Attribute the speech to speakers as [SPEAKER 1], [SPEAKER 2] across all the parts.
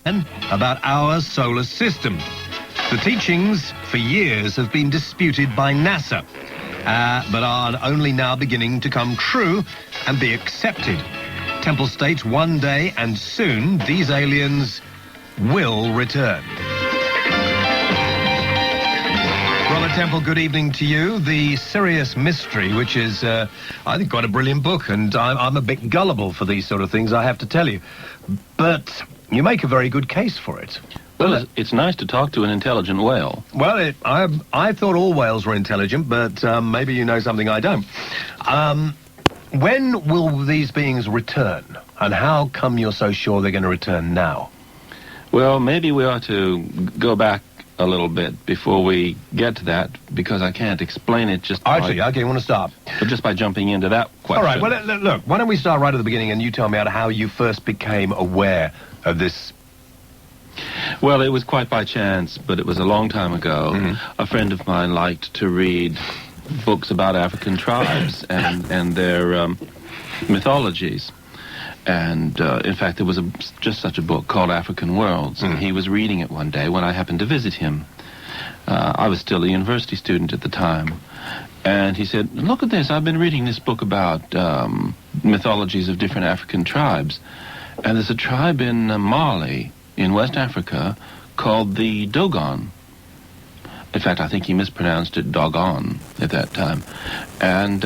[SPEAKER 1] about our solar system. The teachings for years have been disputed by NASA, but are only now beginning to come true and be accepted. Temple states one day and soon these aliens will return. Robert Temple, good evening to you. The Sirius Mystery, which is, I think, quite a brilliant book, and I'm a bit gullible for these sort of things, I have to tell you. But you make a very good case for it.
[SPEAKER 2] Well, it's nice to talk to an intelligent whale.
[SPEAKER 1] Well, I thought all whales were intelligent, but maybe you know something I don't. When will these beings return, and how come you're so sure they're going to return now?
[SPEAKER 2] Well, maybe we ought to go back a little bit before we get to that, because I can't explain it just by...
[SPEAKER 1] Actually, okay, you want to start?
[SPEAKER 2] But just by jumping into that question.
[SPEAKER 1] All right, well, look, why don't we start right at the beginning, and you tell me how you first became aware of this.
[SPEAKER 2] Well, it was quite by chance, but it was a long time ago. Mm-hmm. A friend of mine liked to read books about African tribes and their mythologies. And, in fact, there was just such a book called African Worlds, and he was reading it one day when I happened to visit him. I was still a university student at the time. And he said, look at this, I've been reading this book about mythologies of different African tribes. And there's a tribe in Mali, in West Africa, called the Dugong. In fact, I think he mispronounced it Dugong at that time. And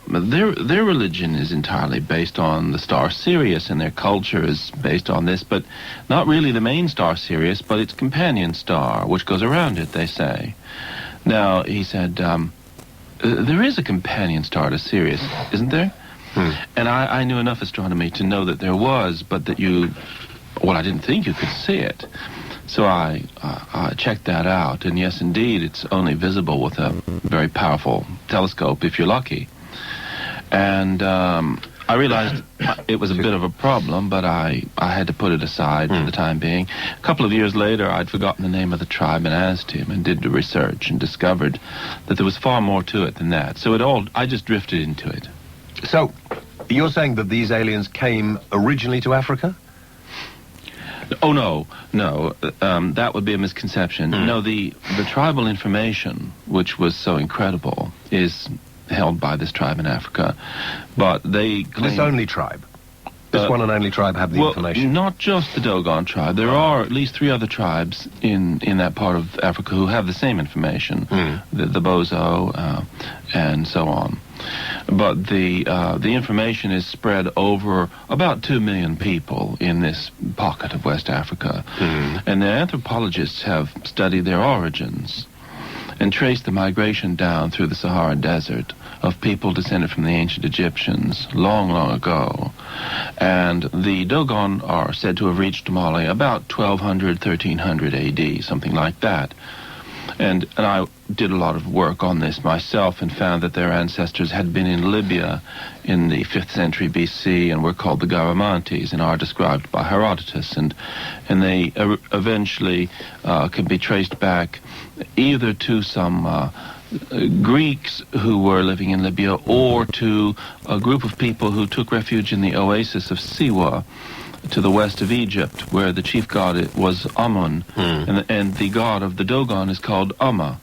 [SPEAKER 2] their religion is entirely based on the star Sirius, and their culture is based on this, but not really the main star Sirius, but its companion star, which goes around it, they say. Now, he said, there is a companion star to Sirius, isn't there? And I knew enough astronomy to know that there was, but that I didn't think you could see it. So I checked that out, and yes, indeed, it's only visible with a very powerful telescope, if you're lucky. And I realized it was a bit of a problem, but I had to put it aside for the time being. A couple of years later, I'd forgotten the name of the tribe and asked him, and did the research and discovered that there was far more to it than that. So I just drifted into it.
[SPEAKER 1] So, you're saying that these aliens came originally to Africa?
[SPEAKER 2] Oh, no. That would be a misconception. No, the tribal information, which was so incredible, is held by this tribe in Africa. But they claim...
[SPEAKER 1] This only tribe? This one and only tribe have the information?
[SPEAKER 2] Not just the Dogon tribe. There are at least 3 other tribes in that part of Africa who have the same information. The Bozo, and so on. But the information is spread over about 2 million people in this pocket of West Africa. And the anthropologists have studied their origins and traced the migration down through the Sahara Desert of people descended from the ancient Egyptians long, long ago. And the Dogon are said to have reached Mali about 1200, 1300 AD, something like that. And I did a lot of work on this myself and found that their ancestors had been in Libya in the 5th century BC and were called the Garamantes and are described by Herodotus. And they eventually can be traced back either to some Greeks who were living in Libya or to a group of people who took refuge in the oasis of Siwa to the west of Egypt, where the chief god was Amun, and the god of the Dogon is called Amma.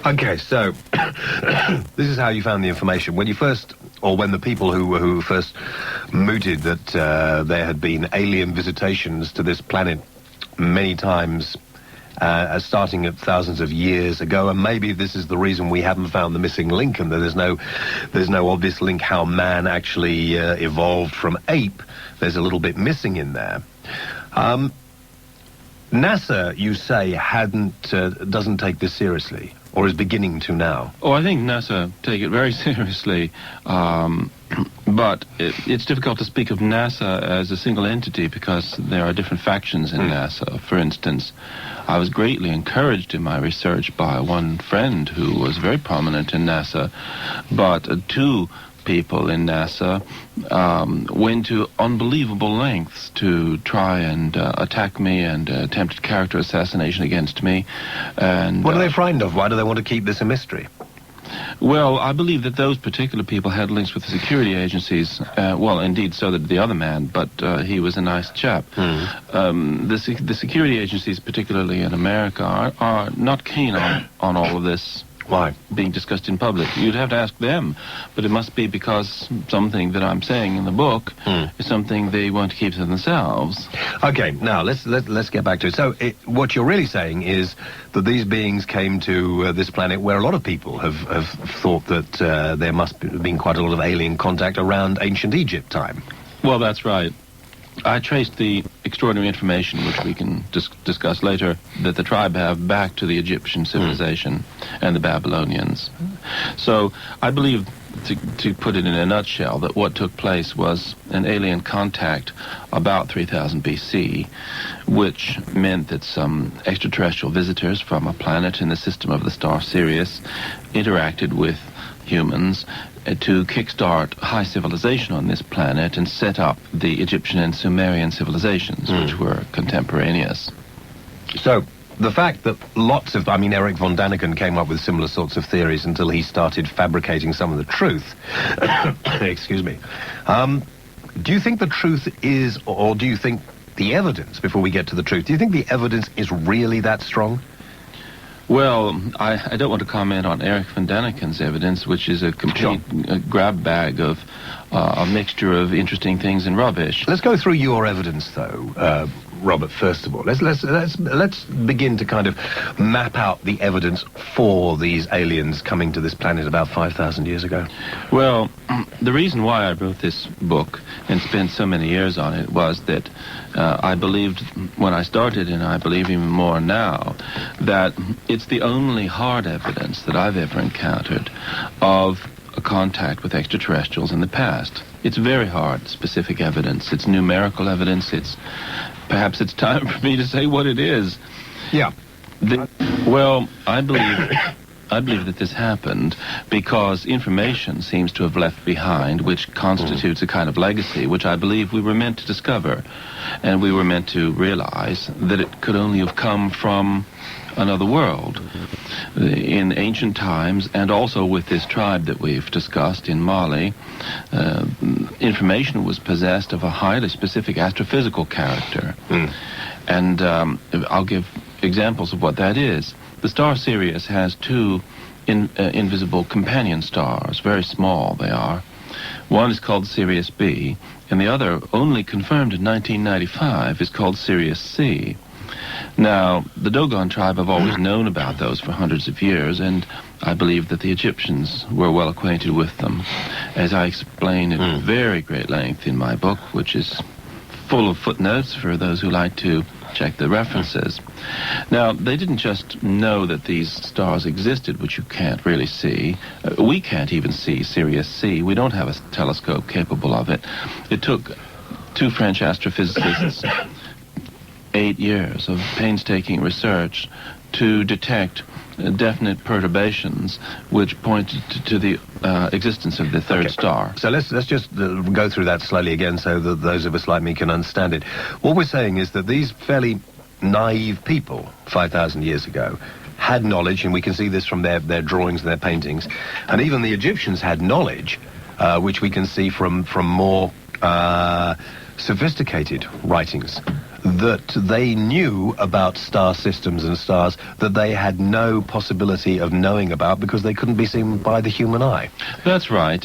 [SPEAKER 1] Okay, so this is how you found the information. When the people who first mooted that there had been alien visitations to this planet many times, starting at thousands of years ago, and maybe this is the reason we haven't found the missing link, and that there's no obvious link how man actually evolved from ape. There's a little bit missing in there. NASA, you say, doesn't take this seriously, or is beginning to now.
[SPEAKER 2] Oh, I think NASA take it very seriously, but it's difficult to speak of NASA as a single entity because there are different factions in NASA. For instance, I was greatly encouraged in my research by one friend who was very prominent in NASA, but 2 people in NASA went to unbelievable lengths to try and attack me and attempted character assassination against me. And
[SPEAKER 1] what are they frightened of? Why do they want to keep this a mystery?
[SPEAKER 2] Well, I believe that those particular people had links with the security agencies. Well, indeed, so did the other man, but he was a nice chap. The security agencies, particularly in America, are not keen on all of this.
[SPEAKER 1] Why?
[SPEAKER 2] Being discussed in public. You'd have to ask them, but it must be because something that I'm saying in the book is something they want to keep to themselves.
[SPEAKER 1] Okay, now let's get back to it. So what you're really saying is that these beings came to this planet where a lot of people have thought that there must have been quite a lot of alien contact around ancient Egypt time.
[SPEAKER 2] Well, that's right. I traced the extraordinary information, which we can discuss later, that the tribe have back to the Egyptian civilization and the Babylonians. So I believe, to put it in a nutshell, that what took place was an alien contact about 3000 BC, which meant that some extraterrestrial visitors from a planet in the system of the star Sirius interacted with humans to kickstart high civilization on this planet and set up the Egyptian and Sumerian civilizations, which were contemporaneous.
[SPEAKER 1] So the fact that Eric von Daniken came up with similar sorts of theories until he started fabricating some of the truth. Excuse me. Do you think the truth is, or do you think the evidence, before we get to the truth, do you think the evidence is really that strong?
[SPEAKER 2] Well, I don't want to comment on Eric von Daniken's evidence, which is a complete grab bag of a mixture of interesting things and rubbish.
[SPEAKER 1] Let's go through your evidence, though, Robert. First of all, let's begin to kind of map out the evidence for these aliens coming to this planet about 5,000 years ago.
[SPEAKER 2] Well, the reason why I wrote this book and spent so many years on it was that I believed when I started, and I believe even more now, that it's the only hard evidence that I've ever encountered of a contact with extraterrestrials in the past. It's very hard, specific evidence. It's numerical evidence. Perhaps it's time for me to say what it is.
[SPEAKER 1] Yeah.
[SPEAKER 2] Well, I believe that this happened because information seems to have left behind, which constitutes a kind of legacy, which I believe we were meant to discover. And we were meant to realize that it could only have come from another world. In ancient times, and also with this tribe that we've discussed in Mali, information was possessed of a highly specific astrophysical character. And I'll give examples of what that is. The star Sirius has two invisible companion stars, very small they are. One is called Sirius B, and the other, only confirmed in 1995, is called Sirius C. Now, the Dugong tribe have always known about those for hundreds of years, and I believe that the Egyptians were well acquainted with them, as I explain at very great length in my book, which is full of footnotes for those who like to check the references. Now, they didn't just know that these stars existed, which you can't really see. We can't even see Sirius C. We don't have a telescope capable of it. It took two French astrophysicists 8 years of painstaking research to detect definite perturbations which pointed to the existence of the third star.
[SPEAKER 1] So let's just go through that slowly again so that those of us like me can understand it. What we're saying is that these fairly naive people 5,000 years ago had knowledge, and we can see this from their drawings and their paintings, and even the Egyptians had knowledge, which we can see from more sophisticated writings, that they knew about star systems and stars that they had no possibility of knowing about because they couldn't be seen by the human eye.
[SPEAKER 2] That's right.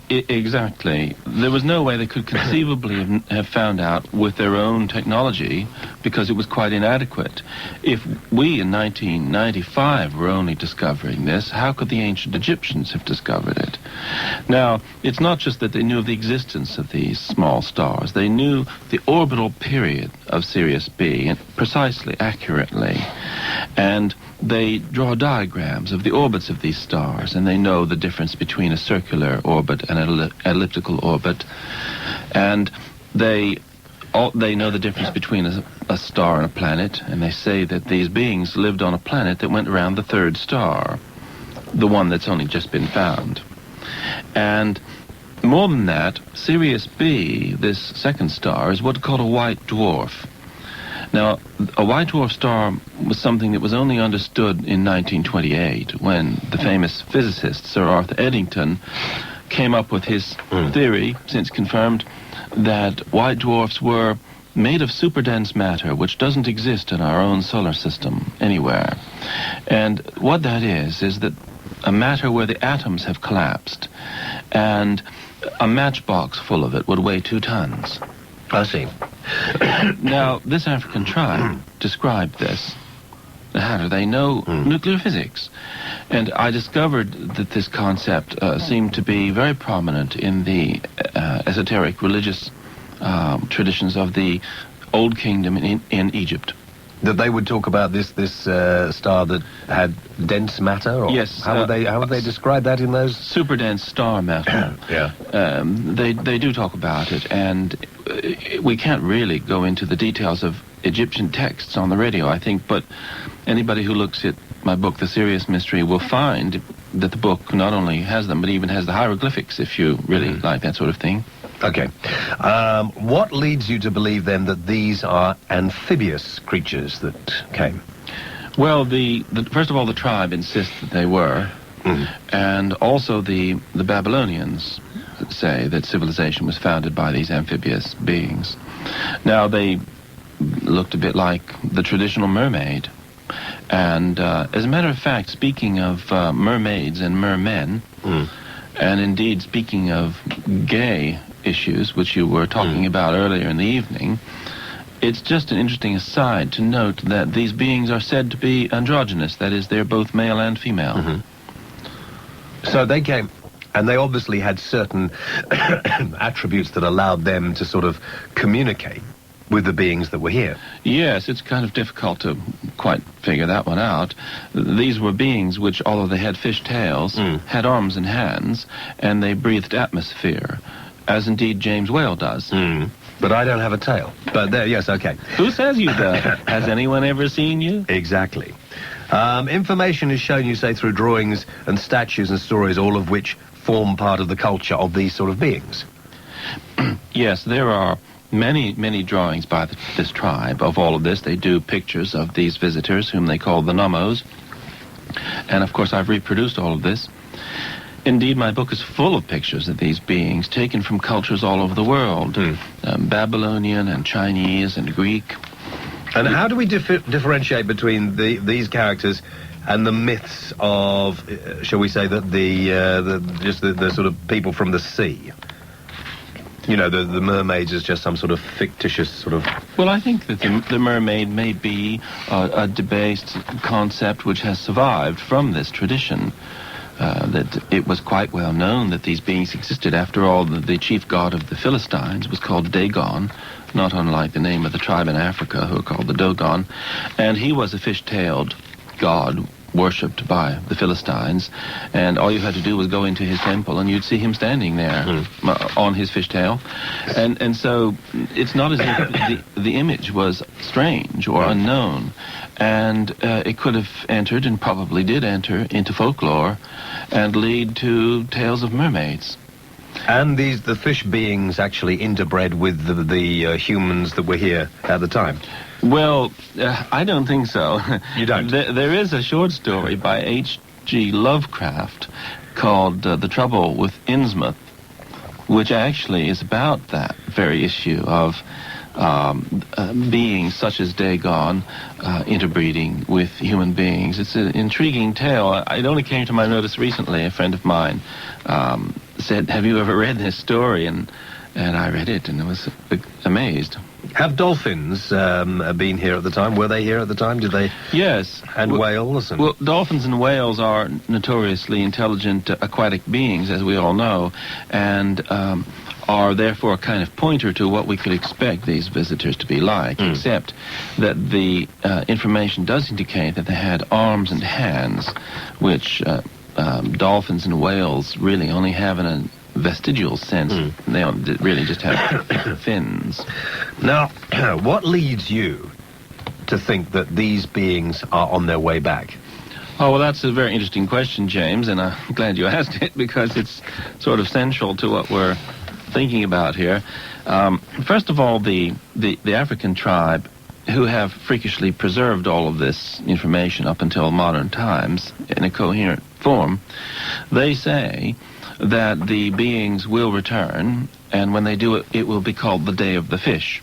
[SPEAKER 2] Exactly. There was no way they could conceivably have found out with their own technology because it was quite inadequate. If we in 1995 were only discovering this, how could the ancient Egyptians have discovered it? Now, it's not just that they knew of the existence of these small stars. They knew the orbital period of Sirius B precisely, accurately. And they draw diagrams of the orbits of these stars, and they know the difference between a circular orbit and an elliptical orbit. And they know the difference between a star and a planet, and they say that these beings lived on a planet that went around the third star, the one that's only just been found. And more than that, Sirius B, this second star, is what's called a white dwarf. Now, a white dwarf star was something that was only understood in 1928 when the famous physicist Sir Arthur Eddington came up with his theory, since confirmed, that white dwarfs were made of superdense matter, which doesn't exist in our own solar system anywhere. And what that is that a matter where the atoms have collapsed, and a matchbox full of it would weigh 2 tons.
[SPEAKER 1] I see.
[SPEAKER 2] Now, this African tribe described this. How do they know nuclear physics? And I discovered that this concept seemed to be very prominent in the esoteric religious traditions of the Old Kingdom in Egypt.
[SPEAKER 1] That they would talk about this star that had dense matter? Or
[SPEAKER 2] yes.
[SPEAKER 1] How would they describe that in those?
[SPEAKER 2] Super dense star matter.
[SPEAKER 1] Yeah.
[SPEAKER 2] They do talk about it, and we can't really go into the details of Egyptian texts on the radio, I think, but anybody who looks at my book, The Sirius Mystery, will find that the book not only has them, but even has the hieroglyphics, if you really like that sort of thing.
[SPEAKER 1] Okay. What leads you to believe, then, that these are amphibious creatures that came?
[SPEAKER 2] Well, first of all, the tribe insists that they were, and also the Babylonians say that civilization was founded by these amphibious beings. Now, they looked a bit like the traditional mermaid. And as a matter of fact, speaking of mermaids and mermen, and indeed speaking of gay issues, which you were talking about earlier in the evening, it's just an interesting aside to note that these beings are said to be androgynous. That is, they're both male and female.
[SPEAKER 1] So they came, and they obviously had certain attributes that allowed them to sort of communicate with the beings that were here.
[SPEAKER 2] Yes, it's kind of difficult to quite figure that one out. These were beings which, although they had fish tails, had arms and hands, and they breathed atmosphere, as indeed James Whale does.
[SPEAKER 1] But I don't have a tail. But there, yes, okay.
[SPEAKER 2] Who says you do? Has anyone ever seen you?
[SPEAKER 1] Exactly. Information is shown, you say, through drawings and statues and stories, all of which form part of the culture of these sort of beings.
[SPEAKER 2] Yes, there are many drawings by this tribe of all of this. They do pictures of these visitors, whom they call the Nomos. And, of course, I've reproduced all of this. Indeed, my book is full of pictures of these beings taken from cultures all over the world. Babylonian and Chinese and Greek.
[SPEAKER 1] And how do we differentiate between these characters and the myths of, shall we say, that the sort of people from the sea? You know, the mermaids is just some sort of fictitious sort of...
[SPEAKER 2] Well, I think that the mermaid may be a debased concept which has survived from this tradition. That it was quite well known that these beings existed. After all, the chief god of the Philistines was called Dagon, not unlike the name of the tribe in Africa who are called the Dugong. And he was a fish-tailed god worshipped by the Philistines, and all you had to do was go into his temple and you'd see him standing there on his fishtail. And so it's not as if the image was strange or unknown, and it could have entered, and probably did enter, into folklore and lead to tales of mermaids.
[SPEAKER 1] And the fish beings actually interbred with the humans that were here at the time?
[SPEAKER 2] Well, I don't think so.
[SPEAKER 1] You don't?
[SPEAKER 2] There is a short story by H.G. Lovecraft called The Trouble with Insmith, which actually is about that very issue of beings such as Dagon interbreeding with human beings. It's an intriguing tale. It only came to my notice recently. A friend of mine said, "Have you ever read this story?" And I read it, and I was amazed.
[SPEAKER 1] Have dolphins been here at the time? Were they here at the time? Did they?
[SPEAKER 2] Yes.
[SPEAKER 1] And whales? And...
[SPEAKER 2] Well, dolphins and whales are notoriously intelligent aquatic beings, as we all know, and are therefore a kind of pointer to what we could expect these visitors to be like, except that the information does indicate that they had arms and hands, which dolphins and whales really only have in a vestigial sense. They don't really just have fins.
[SPEAKER 1] Now, what leads you to think that these beings are on their way back?
[SPEAKER 2] Oh, well, that's a very interesting question, James, and I'm glad you asked it, because it's sort of central to what we're thinking about here. First of all, the African tribe who have freakishly preserved all of this information up until modern times in a coherent form, they say that the beings will return, and when they do it, it will be called the Day of the Fish,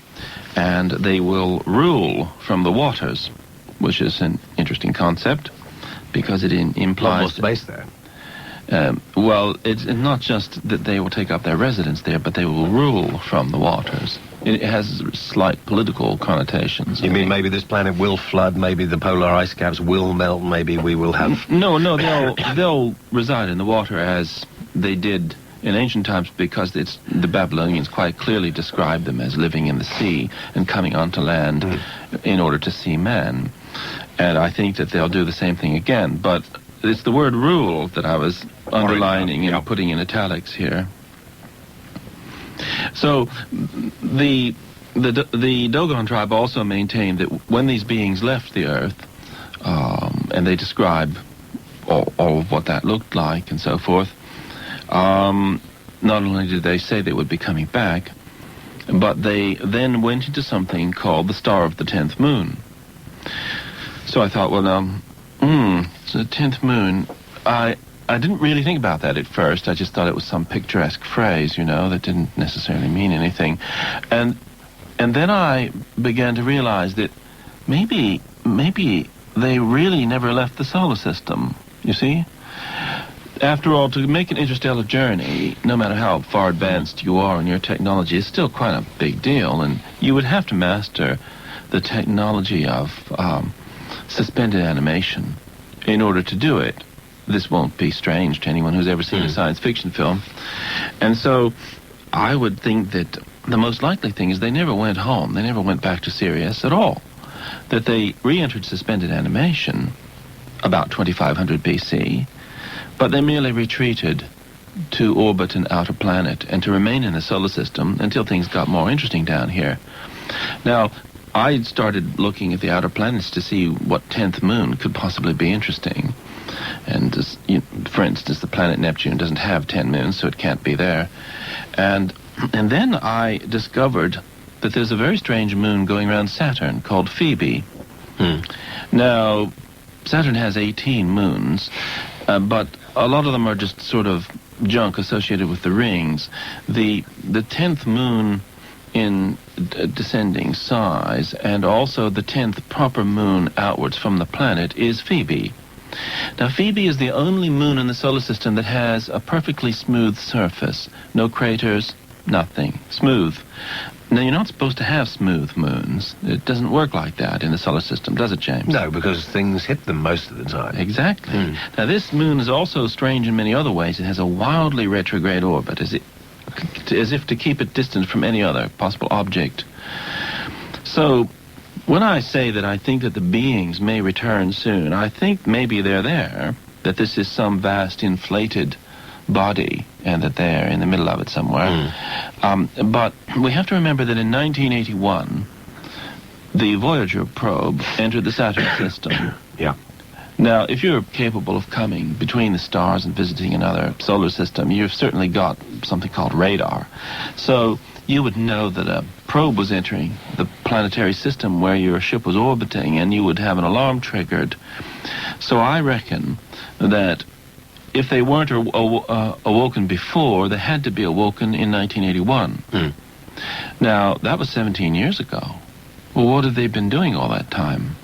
[SPEAKER 2] and they will rule from the waters, which is an interesting concept, because it implies...
[SPEAKER 1] What's based there?
[SPEAKER 2] Well, it's not just that they will take up their residence there, but they will rule from the waters. It has slight political connotations.
[SPEAKER 1] You mean maybe this planet will flood, maybe the polar ice caps will melt, maybe we will have...
[SPEAKER 2] No, they'll reside in the water as they did in ancient times, because the Babylonians quite clearly described them as living in the sea and coming onto land in order to see man. And I think that they'll do the same thing again, but it's the word rule that I was underlining and putting in italics here. So the Dugong tribe also maintained that when these beings left the earth, and they describe all of what that looked like and so forth, not only did they say they would be coming back, but they then went into something called the Star of the 10th Moon. So I thought, well, it's the 10th moon. I didn't really think about that at first. I just thought it was some picturesque phrase, that didn't necessarily mean anything. And then I began to realize that maybe they really never left the solar system, you see? After all, to make an interstellar journey, no matter how far advanced you are in your technology, is still quite a big deal, and you would have to master the technology of suspended animation in order to do it. This won't be strange to anyone who's ever seen a science fiction film. And so I would think that the most likely thing is they never went home. They never went back to Sirius at all. That they re-entered suspended animation about 2500 BC, but they merely retreated to orbit an outer planet and to remain in the solar system until things got more interesting down here. Now, I started looking at the outer planets to see what 10th moon could possibly be interesting. And, for instance, the planet Neptune doesn't have 10 moons, so it can't be there. And then I discovered that there's a very strange moon going around Saturn called Phoebe. Now, Saturn has 18 moons, but a lot of them are just sort of junk associated with the rings. The 10th moon in descending size, and also the 10th proper moon outwards from the planet, is Phoebe. Now, Phoebe is the only moon in the solar system that has a perfectly smooth surface. No craters, nothing. Smooth. Now, you're not supposed to have smooth moons. It doesn't work like that in the solar system, does it, James?
[SPEAKER 1] No, because things hit them most of the time.
[SPEAKER 2] Exactly. Now, this moon is also strange in many other ways. It has a wildly retrograde orbit, as if to keep it distant from any other possible object. So, when I say that I think that the beings may return soon, I think maybe they're there, that this is some vast inflated body, and that they're in the middle of it somewhere. But we have to remember that in 1981, the Voyager probe entered the Saturn system.
[SPEAKER 1] Yeah.
[SPEAKER 2] Now, if you're capable of coming between the stars and visiting another solar system, you've certainly got something called radar. So you would know that a probe was entering the planetary system where your ship was orbiting, and you would have an alarm triggered. So I reckon that if they weren't awoken before, they had to be awoken in 1981. Now, that was 17 years ago. Well, what have they been doing all that time?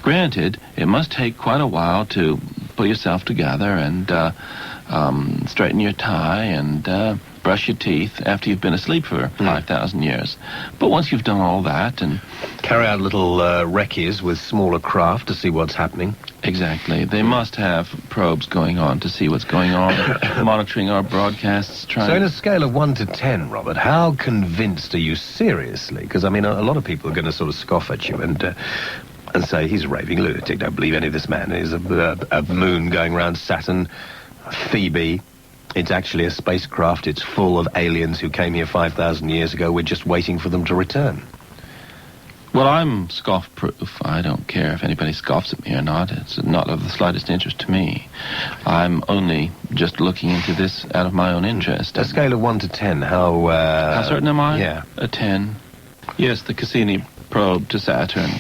[SPEAKER 2] Granted, it must take quite a while to pull yourself together and straighten your tie and brush your teeth after you've been asleep for 5,000 years. But once you've done all that and...
[SPEAKER 1] carry out little recces with smaller craft to see what's happening.
[SPEAKER 2] Exactly. They must have probes going on to see what's going on, monitoring our broadcasts,
[SPEAKER 1] So in a scale of 1 to 10, Robert, how convinced are you seriously? Because, I mean, a lot of people are going to sort of scoff at you and say, he's a raving lunatic, don't believe any of this man. There's a moon going around Saturn, Phoebe. It's actually a spacecraft. It's full of aliens who came here 5,000 years ago. We're just waiting for them to return.
[SPEAKER 2] Well, I'm scoff-proof. I don't care if anybody scoffs at me or not. It's not of the slightest interest to me. I'm only just looking into this out of my own interest.
[SPEAKER 1] A scale of 1 to 10, how
[SPEAKER 2] certain am I?
[SPEAKER 1] Yeah.
[SPEAKER 2] A 10. Yes, the Cassini probe to Saturn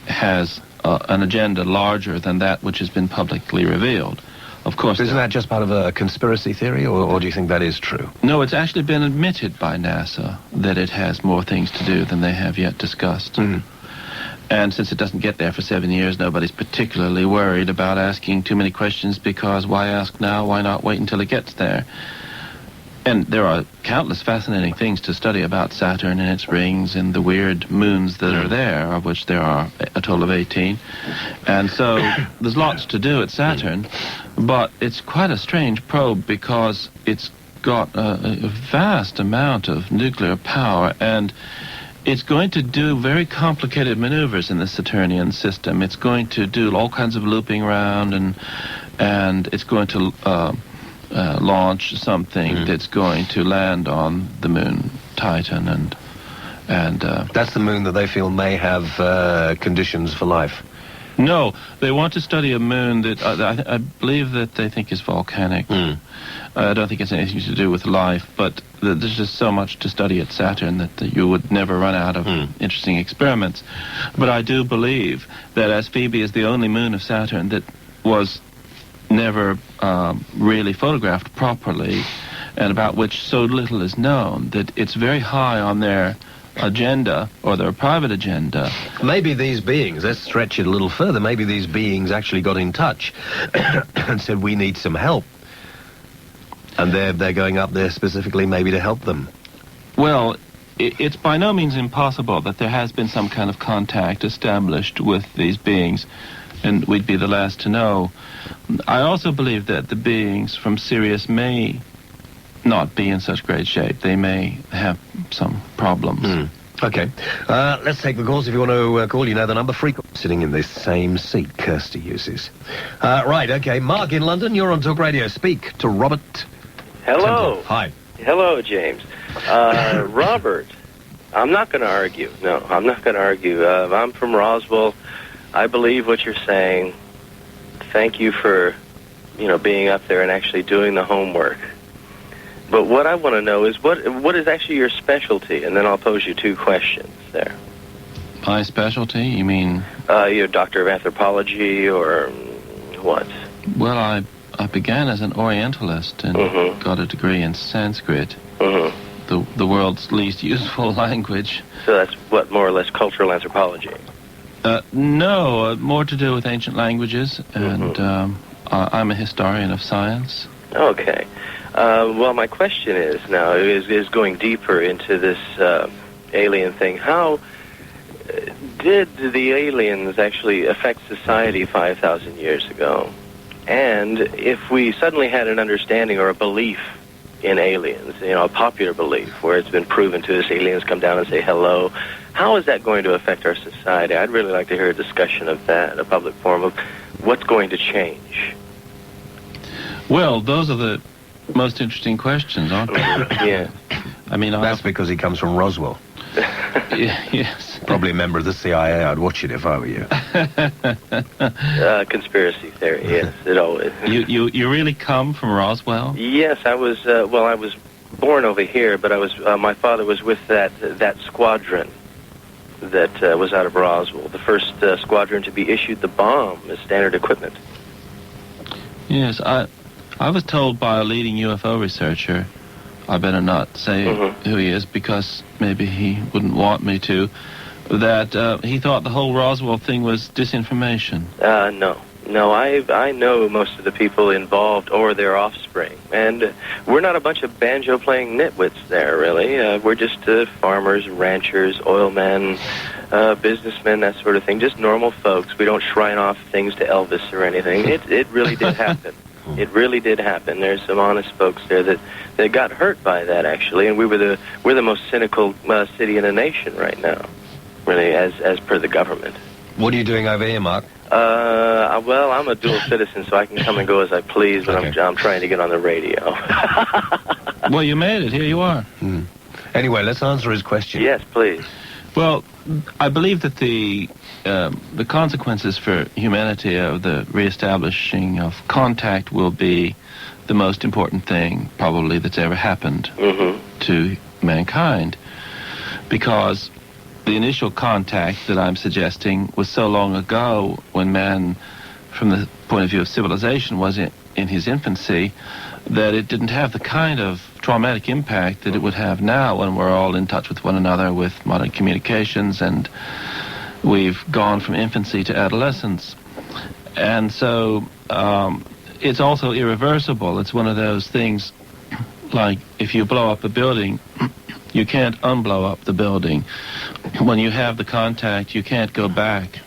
[SPEAKER 2] has an agenda larger than that which has been publicly revealed. Of course,
[SPEAKER 1] isn't that just part of a conspiracy theory, or do you think that is true?
[SPEAKER 2] No, it's actually been admitted by NASA that it has more things to do than they have yet discussed.
[SPEAKER 1] Mm.
[SPEAKER 2] And since it doesn't get there for 7 years, nobody's particularly worried about asking too many questions, because why ask now? Why not wait until it gets there? And there are countless fascinating things to study about Saturn and its rings and the weird moons that are there, of which there are a total of 18. And so there's lots to do at Saturn, but it's quite a strange probe because it's got a vast amount of nuclear power, and it's going to do very complicated maneuvers in the Saturnian system. It's going to do all kinds of looping around, and it's going to launch something that's going to land on the moon Titan, and
[SPEAKER 1] that's the moon that they feel may have conditions for life.
[SPEAKER 2] No, they want to study a moon that I believe that they think is volcanic. I don't think it's anything to do with life, but there's just so much to study at Saturn that you would never run out of interesting experiments. But I do believe that as Phoebe is the only moon of Saturn that was never really photographed properly, and about which so little is known, that it's very high on their agenda, or their private agenda.
[SPEAKER 1] Maybe these beings, let's stretch it a little further, maybe these beings actually got in touch and said, we need some help. And they're going up there specifically maybe to help them.
[SPEAKER 2] Well, it's by no means impossible that there has been some kind of contact established with these beings, and we'd be the last to know. I also believe that the beings from Sirius may not be in such great shape. They may have some problems.
[SPEAKER 1] Okay. Let's take the calls. If you want to call, you know the number. Frequent sitting in this same seat Kirsty uses. Right, okay. Mark in London, you're on Talk Radio. Speak to Robert.
[SPEAKER 3] Hello.
[SPEAKER 1] Temple. Hi.
[SPEAKER 3] Hello, James. Robert, I'm not going to argue. No, I'm not going to argue. I'm from Roswell. I believe what you're saying. Thank you for, being up there and actually doing the homework. But what I want to know is what is actually your specialty? And then I'll pose you two questions there.
[SPEAKER 2] My specialty? You mean?
[SPEAKER 3] You're a doctor of anthropology or what?
[SPEAKER 2] Well, I began as an Orientalist and got a degree in Sanskrit, the world's least useful language.
[SPEAKER 3] So that's what, more or less cultural anthropology?
[SPEAKER 2] No, more to do with ancient languages, and I'm a historian of science.
[SPEAKER 3] Okay. Well, my question is going deeper into this alien thing. How did the aliens actually affect society 5,000 years ago? And if we suddenly had an understanding or a belief in aliens, a popular belief where it's been proven to us aliens come down and say hello, how is that going to affect our society? I'd really like to hear a discussion of that in a public forum of what's going to change.
[SPEAKER 2] Well, those are the most interesting questions, aren't they?
[SPEAKER 3] Yeah.
[SPEAKER 1] I mean, that's because he comes from Roswell.
[SPEAKER 2] Yes.
[SPEAKER 1] Probably a member of the CIA. I'd watch it if I were you.
[SPEAKER 3] Conspiracy theory, yes, it always.
[SPEAKER 2] You really come from Roswell?
[SPEAKER 3] Yes, I was. I was born over here, but I was. My father was with that squadron that was out of Roswell, the first squadron to be issued the bomb as standard equipment.
[SPEAKER 2] Yes, I was told by a leading UFO researcher, I better not say who he is because maybe he wouldn't want me to, that he thought the whole Roswell thing was disinformation.
[SPEAKER 3] No, I know most of the people involved or their offspring, and we're not a bunch of banjo-playing nitwits there, really. We're just farmers, ranchers, oil men, businessmen, that sort of thing, just normal folks. We don't shrine off things to Elvis or anything. It really did happen. It really did happen. There's some honest folks there that got hurt by that, actually, and we're the most cynical city in the nation right now, really, as per the government.
[SPEAKER 1] What are you doing over here, Mark?
[SPEAKER 3] Well, I'm a dual citizen, so I can come and go as I please, but okay. I'm trying to get on the radio.
[SPEAKER 2] Well, you made it. Here you are.
[SPEAKER 1] Anyway, let's answer his question.
[SPEAKER 3] Yes, please.
[SPEAKER 2] Well, I believe that the consequences for humanity of the reestablishing of contact will be the most important thing, probably, that's ever happened to mankind. Because the initial contact that I'm suggesting was so long ago, when man, from the point of view of civilization, was in his infancy, that it didn't have the kind of traumatic impact that it would have now, when we're all in touch with one another with modern communications, and we've gone from infancy to adolescence. And so it's also irreversible. It's one of those things, like if you blow up a building, you can't unblow up the building. When you have the contact, you can't go back.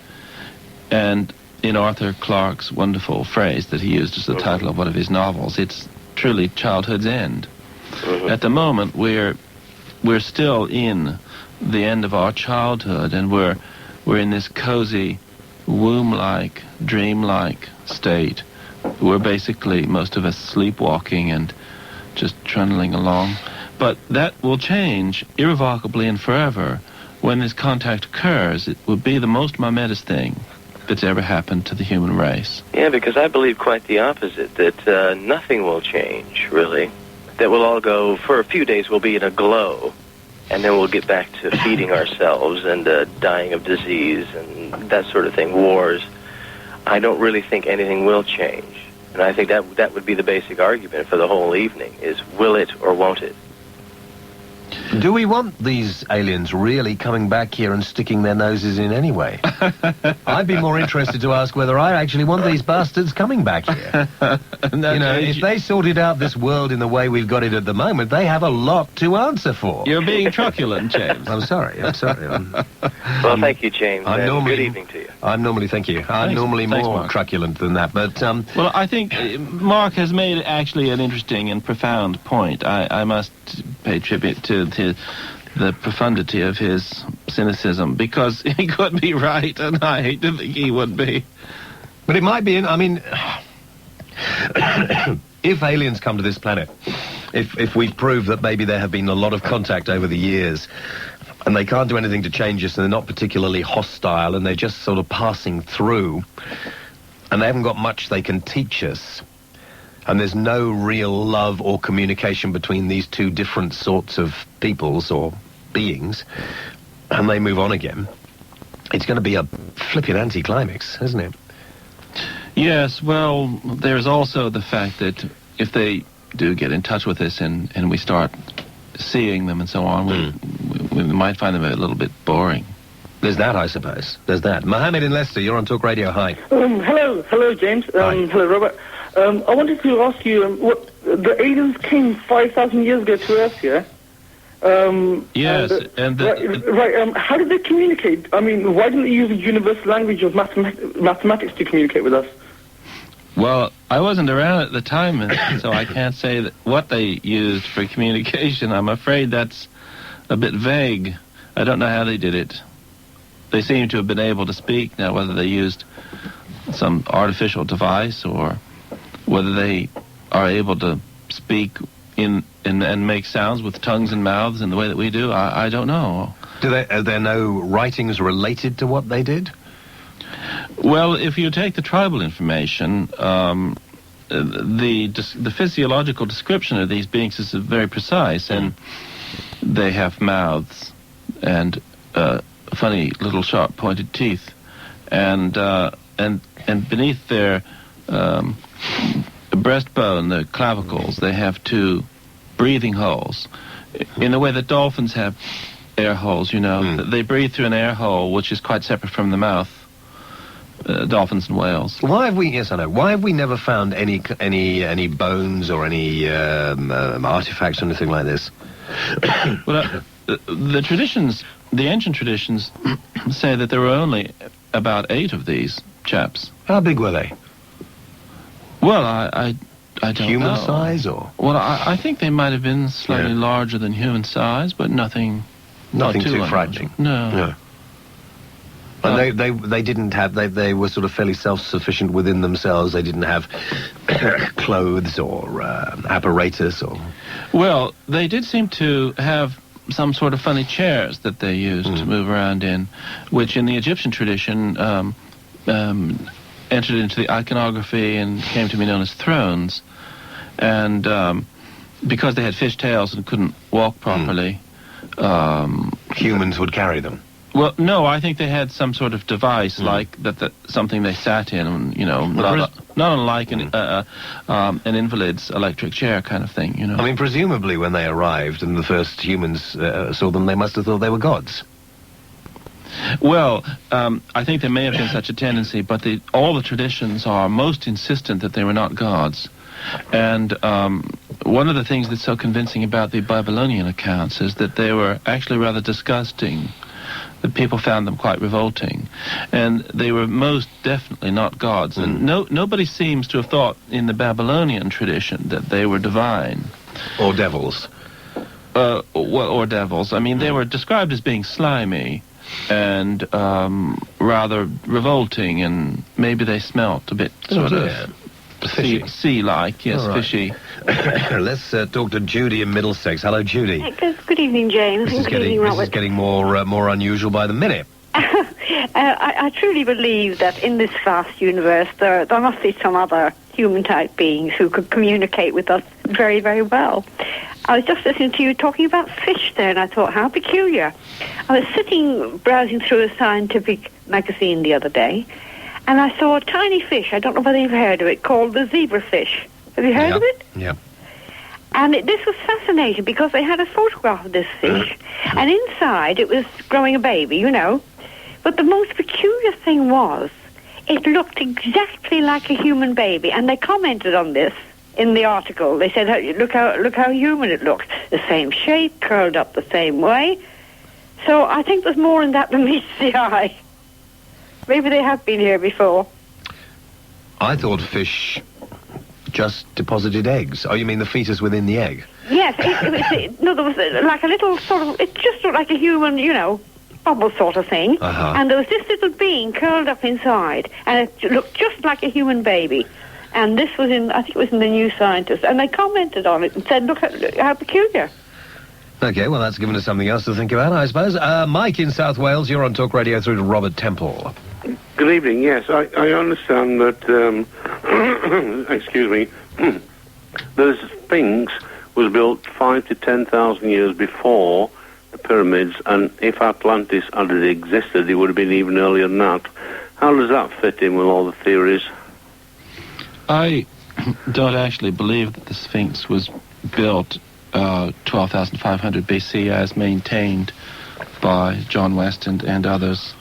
[SPEAKER 2] And in Arthur Clarke's wonderful phrase that he used as the title of one of his novels, it's truly childhood's end. At the moment, we're still in the end of our childhood, and we're in this cozy, womb-like, dream-like state. We're basically, most of us, sleepwalking and just trundling along. But that will change irrevocably and forever. When this contact occurs, it will be the most momentous thing that's ever happened to the human race.
[SPEAKER 3] Yeah, because I believe quite the opposite, that nothing will change, really. That we'll all go, for a few days, we'll be in a glow, and then we'll get back to feeding ourselves and dying of disease and that sort of thing, wars. I don't really think anything will change. And I think that would be the basic argument for the whole evening, is will it or won't it?
[SPEAKER 1] Do we want these aliens really coming back here and sticking their noses in anyway? I'd be more interested to ask whether I actually want these bastards coming back here. If they sorted out this world in the way we've got it at the moment, they have a lot to answer for.
[SPEAKER 2] You're being truculent, James.
[SPEAKER 1] I'm sorry.
[SPEAKER 3] Well, thank you, James. Good evening to you.
[SPEAKER 1] I'm normally more truculent than that, but...
[SPEAKER 2] Well, I think Mark has made actually an interesting and profound point. I must pay tribute to the profundity of his cynicism, because he could be right, and I hate to think he would be.
[SPEAKER 1] But it might be, if aliens come to this planet, if we prove that maybe there have been a lot of contact over the years, and they can't do anything to change us, and they're not particularly hostile, and they're just sort of passing through, and they haven't got much they can teach us, and there's no real love or communication between these two different sorts of peoples or beings, and they move on again, it's going to be a flippin' anticlimax, isn't it?
[SPEAKER 2] Yes, well, there's also the fact that if they do get in touch with us and we start seeing them and so on, we might find them a little bit boring.
[SPEAKER 1] There's that, I suppose. There's that. Mohammed in Leicester, you're on Talk Radio. Hi.
[SPEAKER 4] Hello, James. Hello, Robert. I wanted to ask you, what the aliens came 5,000 years ago to Earth, yeah?
[SPEAKER 2] Yes,
[SPEAKER 4] how did they communicate? I mean, why didn't they use a universal language of mathematics to communicate with us?
[SPEAKER 2] Well, I wasn't around at the time, so I can't say what they used for communication. I'm afraid that's a bit vague. I don't know how they did it. They seem to have been able to speak. Now, whether they used some artificial device or whether they are able to speak and make sounds with tongues and mouths in the way that we do, I don't know.
[SPEAKER 1] Are there no writings related to what they did?
[SPEAKER 2] Well, if you take the tribal information, the physiological description of these beings is very precise, and they have mouths and funny little sharp pointed teeth, and beneath their breastbone, the clavicles, they have two breathing holes, in the way that dolphins have air holes. They breathe through an air hole which is quite separate from the mouth. Dolphins and whales.
[SPEAKER 1] Why have we never found any bones or any artifacts or anything like this?
[SPEAKER 2] Well, the ancient traditions say that there were only about 8 of these chaps.
[SPEAKER 1] How big were they?
[SPEAKER 2] Well, I don't know.
[SPEAKER 1] Human size, or?
[SPEAKER 2] Well, I think they might have been slightly larger than human size, but nothing
[SPEAKER 1] too frightening.
[SPEAKER 2] No.
[SPEAKER 1] And they didn't have, they were sort of fairly self-sufficient within themselves. They didn't have clothes or apparatus or...
[SPEAKER 2] Well, they did seem to have some sort of funny chairs that they used to move around in, which in the Egyptian tradition entered into the iconography and came to be known as thrones. And because they had fish tails and couldn't walk properly...
[SPEAKER 1] humans would carry them.
[SPEAKER 2] Well, no, I think they had some sort of device like that something they sat in, not unlike an invalid's electric chair kind of thing,
[SPEAKER 1] I mean, presumably when they arrived and the first humans saw them, they must have thought they were gods.
[SPEAKER 2] Well, I think there may have been such a tendency, but all the traditions are most insistent that they were not gods. And one of the things that's so convincing about the Babylonian accounts is that they were actually rather disgusting. That people found them quite revolting. And they were most definitely not gods. And nobody seems to have thought in the Babylonian tradition that they were divine.
[SPEAKER 1] Or devils.
[SPEAKER 2] Or devils. I mean, they were described as being slimy and rather revolting, and maybe they smelt a bit sort of sea-like, yes, right. Fishy.
[SPEAKER 1] Let's talk to Judy in Middlesex. Hello, Judy.
[SPEAKER 5] Good evening, James.
[SPEAKER 1] This is getting more unusual by the minute.
[SPEAKER 5] I truly believe that in this vast universe there must be some other human-type beings who could communicate with us very, very well. I was just listening to you talking about fish there, and I thought, how peculiar. I was sitting browsing through a scientific magazine the other day, and I saw a tiny fish, I don't know whether you've heard of it, called the zebrafish. Have you heard of it?
[SPEAKER 1] Yeah.
[SPEAKER 5] And this was fascinating because they had a photograph of this fish, and inside it was growing a baby, But the most peculiar thing was, it looked exactly like a human baby, and they commented on this in the article. They said, look how human it looks. The same shape, curled up the same way. So I think there's more in that than meets the eye. Maybe they have been here before.
[SPEAKER 1] I thought fish just deposited eggs. Oh, you mean the fetus within the egg?
[SPEAKER 5] Yes. There was like a little sort of... It just looked like a human, bubble sort of thing.
[SPEAKER 1] Uh-huh.
[SPEAKER 5] And there was this little being curled up inside. And it looked just like a human baby. And this was I think it was in the New Scientist. And they commented on it and said, look how peculiar.
[SPEAKER 1] Okay, well, that's given us something else to think about, I suppose. Mike in South Wales, you're on Talk Radio through to Robert Temple.
[SPEAKER 6] Good evening, yes. I understand that, excuse me, the Sphinx was built 5,000 to 10,000 years before the pyramids, and if Atlantis had existed, it would have been even earlier than that. How does that fit in with all the theories?
[SPEAKER 2] I don't actually believe that the Sphinx was built 12,500 BC as maintained by John West and others.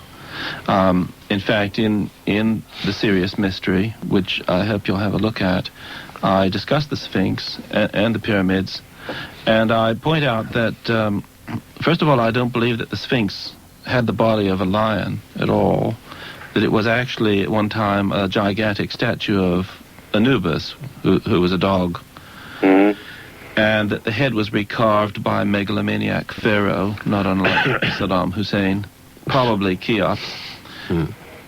[SPEAKER 2] In fact, in the Sirius Mystery, which I hope you'll have a look at, I discuss the Sphinx and the pyramids, and I point out that, first of all, I don't believe that the Sphinx had the body of a lion at all, that it was actually at one time a gigantic statue of Anubis, who was a dog.
[SPEAKER 6] Mm-hmm.
[SPEAKER 2] And that the head was recarved by a megalomaniac pharaoh, not unlike Saddam Hussein, probably Cheops.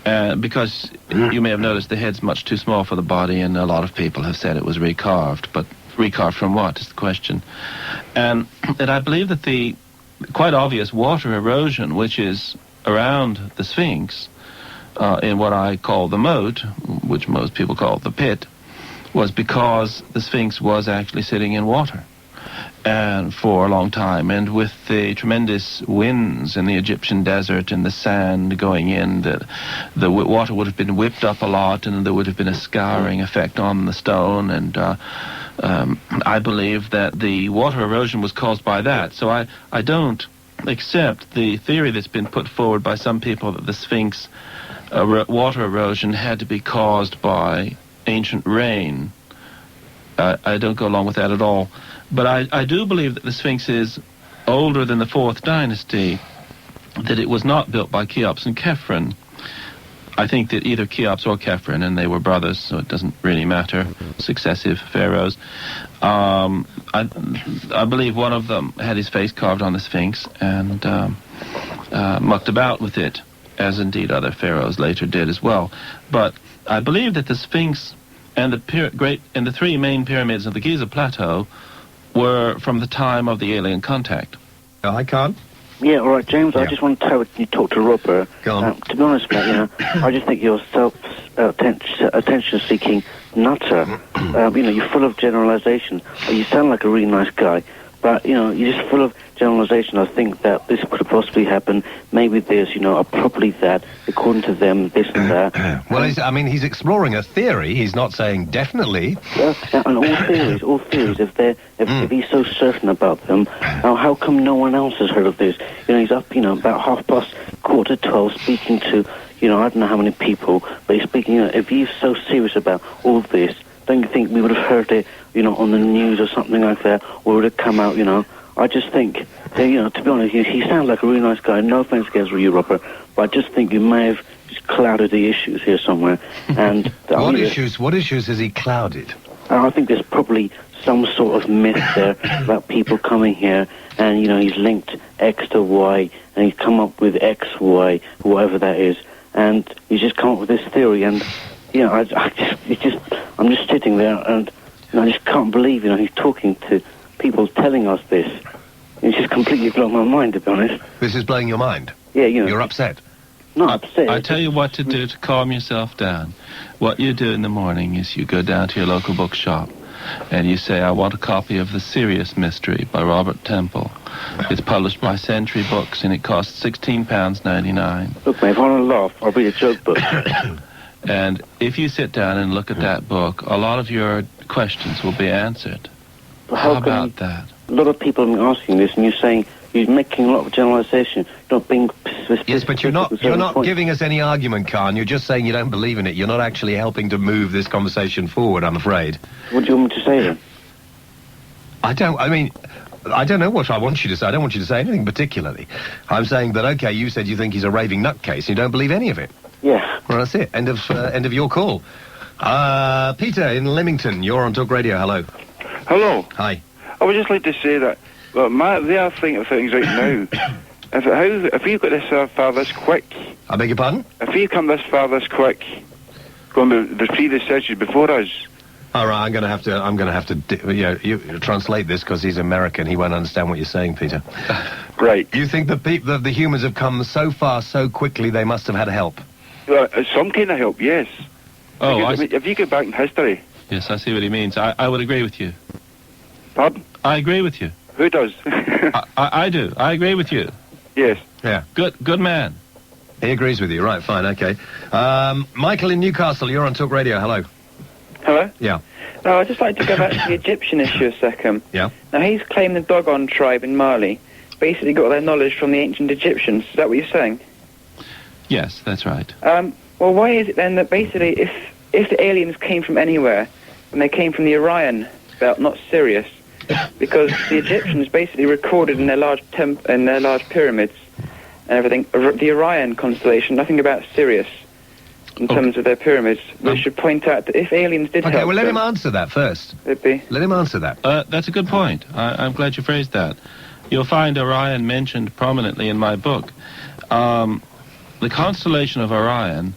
[SPEAKER 2] Because you may have noticed the head's much too small for the body, and a lot of people have said it was recarved. But recarved from what is the question? And I believe that the quite obvious water erosion, which is around the Sphinx, in what I call the moat, which most people call the pit, was because the Sphinx was actually sitting in water and for a long time. And with the tremendous winds in the Egyptian desert and the sand going in, the water would have been whipped up a lot, and there would have been a scouring effect on the stone. And I believe that the water erosion was caused by that. So I don't accept the theory that's been put forward by some people that the Sphinx water erosion had to be caused by ancient rain. I don't go along with that at all. But I do believe that the Sphinx is older than the 4th dynasty, that it was not built by Cheops and Khephren. I think that either Cheops or Khephren, and they were brothers, so it doesn't really matter, successive pharaohs. I believe one of them had his face carved on the Sphinx and mucked about with it, as indeed other pharaohs later did as well. But I believe that the Sphinx and the 3 main pyramids of the Giza Plateau were from the time of the alien contact.
[SPEAKER 1] I can't.
[SPEAKER 7] Yeah, all right, James. Yeah. I just want to tell you talk to Robert.
[SPEAKER 1] Go on.
[SPEAKER 7] To be honest, mate, I just think you're attention-seeking nutter. You're full of generalisation. You sound like a really nice guy, But, you're just full of generalization. I think that this could have possibly happened. Maybe there's, a probably that, according to them, this and that.
[SPEAKER 1] Well, he's exploring a theory. He's not saying definitely.
[SPEAKER 7] And all theories, if he's so certain about them, how come no one else has heard of this? He's up, about 11:45, speaking to, I don't know how many people, but he's speaking, if he's so serious about all this, don't you think we would have heard it, on the news or something like that, or would it come out, I just think, to be honest, he sounds like a really nice guy. No offense against you, Robert, but I just think you may have just clouded the issues here somewhere. And
[SPEAKER 1] What issues has he clouded?
[SPEAKER 7] I think there's probably some sort of myth there about people coming here, and, he's linked X to Y, and he's come up with X, Y, whatever that is, and he's just come up with this theory, and, I'm just sitting there, and I just can't believe, he's talking to people telling us this. It's just completely blown my mind, to be honest.
[SPEAKER 1] This is blowing your mind?
[SPEAKER 7] Yeah,
[SPEAKER 1] You're upset?
[SPEAKER 7] Not upset.
[SPEAKER 2] I tell you what to do to calm yourself down. What you do in the morning is you go down to your local bookshop and you say, I want a copy of The Sirius Mystery by Robert Temple. It's published by Century Books and it costs £16.99.
[SPEAKER 7] Look, mate, if I want to laugh, I'll read a joke book.
[SPEAKER 2] And if you sit down and look at that book, a lot of your questions will be answered. How about that?
[SPEAKER 7] A lot of people have been asking this, and you're saying you're making a lot of generalization, not being specific.
[SPEAKER 1] Yes, but you're not giving us any argument, Khan. You're just saying you don't believe in it. You're not actually helping to move this conversation forward, I'm afraid.
[SPEAKER 7] What do you want me to say, then?
[SPEAKER 1] I don't know what I want you to say. I don't want you to say anything particularly. I'm saying that, okay, you said you think he's a raving nutcase. You don't believe any of it.
[SPEAKER 7] Yeah.
[SPEAKER 1] Well, that's it. End of your call. Peter in Leamington, you're on Talk Radio. Hello.
[SPEAKER 8] Hello.
[SPEAKER 1] Hi.
[SPEAKER 8] I would just like to say that, well, the other thing of things right now, if you got this far this quick...
[SPEAKER 1] I beg your pardon?
[SPEAKER 8] If you come this far this quick, going to the previous century before us...
[SPEAKER 1] All right, I'm going to have to you translate this because he's American. He won't understand what you're saying, Peter.
[SPEAKER 8] Right.
[SPEAKER 1] You think the humans have come so far so quickly they must have had help?
[SPEAKER 8] Some kind of help, yes.
[SPEAKER 2] Oh,
[SPEAKER 8] because, if you go back in history...
[SPEAKER 2] Yes, I see what he means. I would agree with you.
[SPEAKER 8] Pardon?
[SPEAKER 2] I agree with you.
[SPEAKER 8] Who does?
[SPEAKER 2] I do. I agree with you.
[SPEAKER 8] Yes.
[SPEAKER 1] Yeah.
[SPEAKER 2] Good man.
[SPEAKER 1] He agrees with you. Right, fine, okay. Michael in Newcastle, you're on Talk Radio. Hello.
[SPEAKER 9] Hello?
[SPEAKER 1] Yeah.
[SPEAKER 9] No, I'd just like to go back to the Egyptian issue a second.
[SPEAKER 1] Yeah.
[SPEAKER 9] Now, he's claimed the Dugong tribe in Mali basically got their knowledge from the ancient Egyptians. Is that what you're saying?
[SPEAKER 2] Yes, that's right.
[SPEAKER 9] Well, why is it then that basically if the aliens came from anywhere, and they came from the Orion belt, not Sirius, because the Egyptians basically recorded in their large pyramids and everything, the Orion constellation, nothing about Sirius in terms of their pyramids. We should point out that if aliens did help
[SPEAKER 1] Okay, well, let
[SPEAKER 9] them,
[SPEAKER 1] him answer that first.
[SPEAKER 9] it'd be...
[SPEAKER 1] Let him answer that.
[SPEAKER 2] That's a good point. I'm glad you phrased that. You'll find Orion mentioned prominently in my book. The constellation of Orion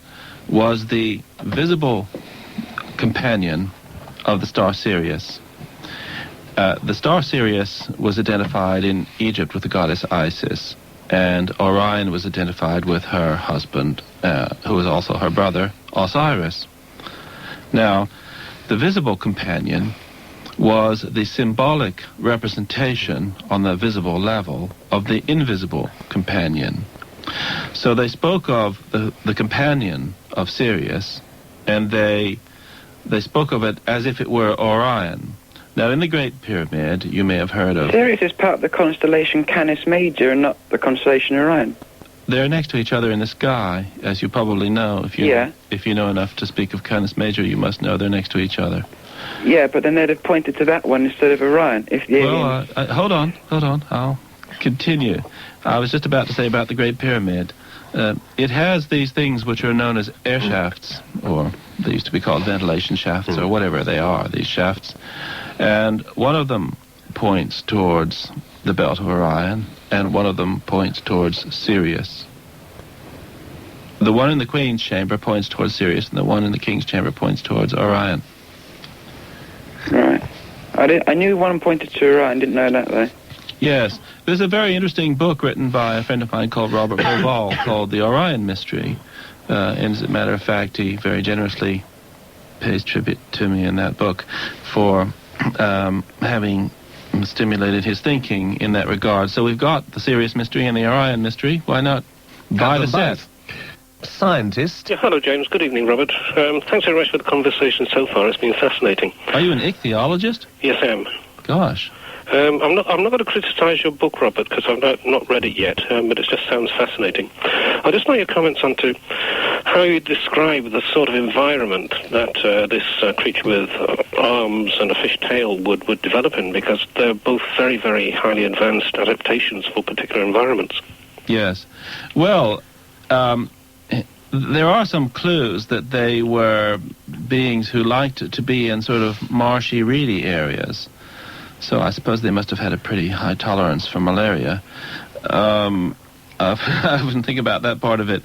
[SPEAKER 2] was the visible companion of the star Sirius. The star Sirius was identified in Egypt with the goddess Isis, and Orion was identified with her husband, who was also her brother, Osiris. Now, the visible companion was the symbolic representation on the visible level of the invisible companion. So they spoke of the companion of Sirius, and they spoke of it as if it were Orion. Now, in the Great Pyramid, you may have heard of...
[SPEAKER 9] Sirius is part of the constellation Canis Major and not the constellation Orion.
[SPEAKER 2] They're next to each other in the sky, as you probably know. If you know enough to speak of Canis Major, you must know they're next to each other.
[SPEAKER 9] Yeah, but then they'd have pointed to that one instead of Orion. If the aliens...
[SPEAKER 2] Hold on. I'll continue. I was just about to say about the Great Pyramid. It has these things which are known as air shafts, or they used to be called ventilation shafts, or whatever they are, these shafts. And one of them points towards the belt of Orion, and one of them points towards Sirius. The one in the Queen's chamber points towards Sirius, and the one in the King's chamber points towards Orion.
[SPEAKER 9] Right. I knew one pointed to Orion, didn't know that, though.
[SPEAKER 2] Yes. There's a very interesting book written by a friend of mine called Robert Bovall called The Orion Mystery. And as a matter of fact, he very generously pays tribute to me in that book for having stimulated his thinking in that regard. So we've got the Sirius Mystery and the Orion Mystery. Why not buy the set?
[SPEAKER 1] Scientist.
[SPEAKER 10] Yeah, hello, James. Good evening, Robert. Thanks very much for the conversation so far. It's been fascinating.
[SPEAKER 2] Are you an ichthyologist?
[SPEAKER 10] Yes, I am.
[SPEAKER 2] Gosh.
[SPEAKER 10] I'm not going to criticise your book, Robert, because I've not read it yet, but it just sounds fascinating. I just know your comments onto how you describe the sort of environment that this creature with arms and a fish tail would develop in, because they're both very, very highly advanced adaptations for particular environments.
[SPEAKER 2] Yes. Well, there are some clues that they were beings who liked to be in sort of marshy, reedy areas. So I suppose they must have had a pretty high tolerance for malaria. I wouldn't think about that part of it,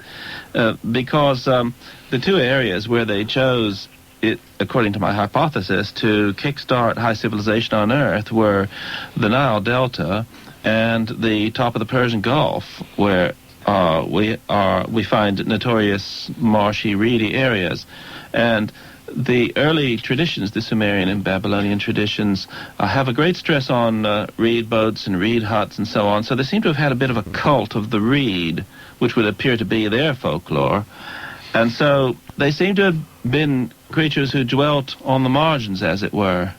[SPEAKER 2] because the two areas where they chose it, according to my hypothesis, to kickstart high civilization on Earth were the Nile Delta and the top of the Persian Gulf, where we find notorious marshy, reedy areas. And the early traditions, the Sumerian and Babylonian traditions, have a great stress on reed boats and reed huts and so on. So they seem to have had a bit of a cult of the reed, which would appear to be their folklore. And so they seem to have been creatures who dwelt on the margins, as it were.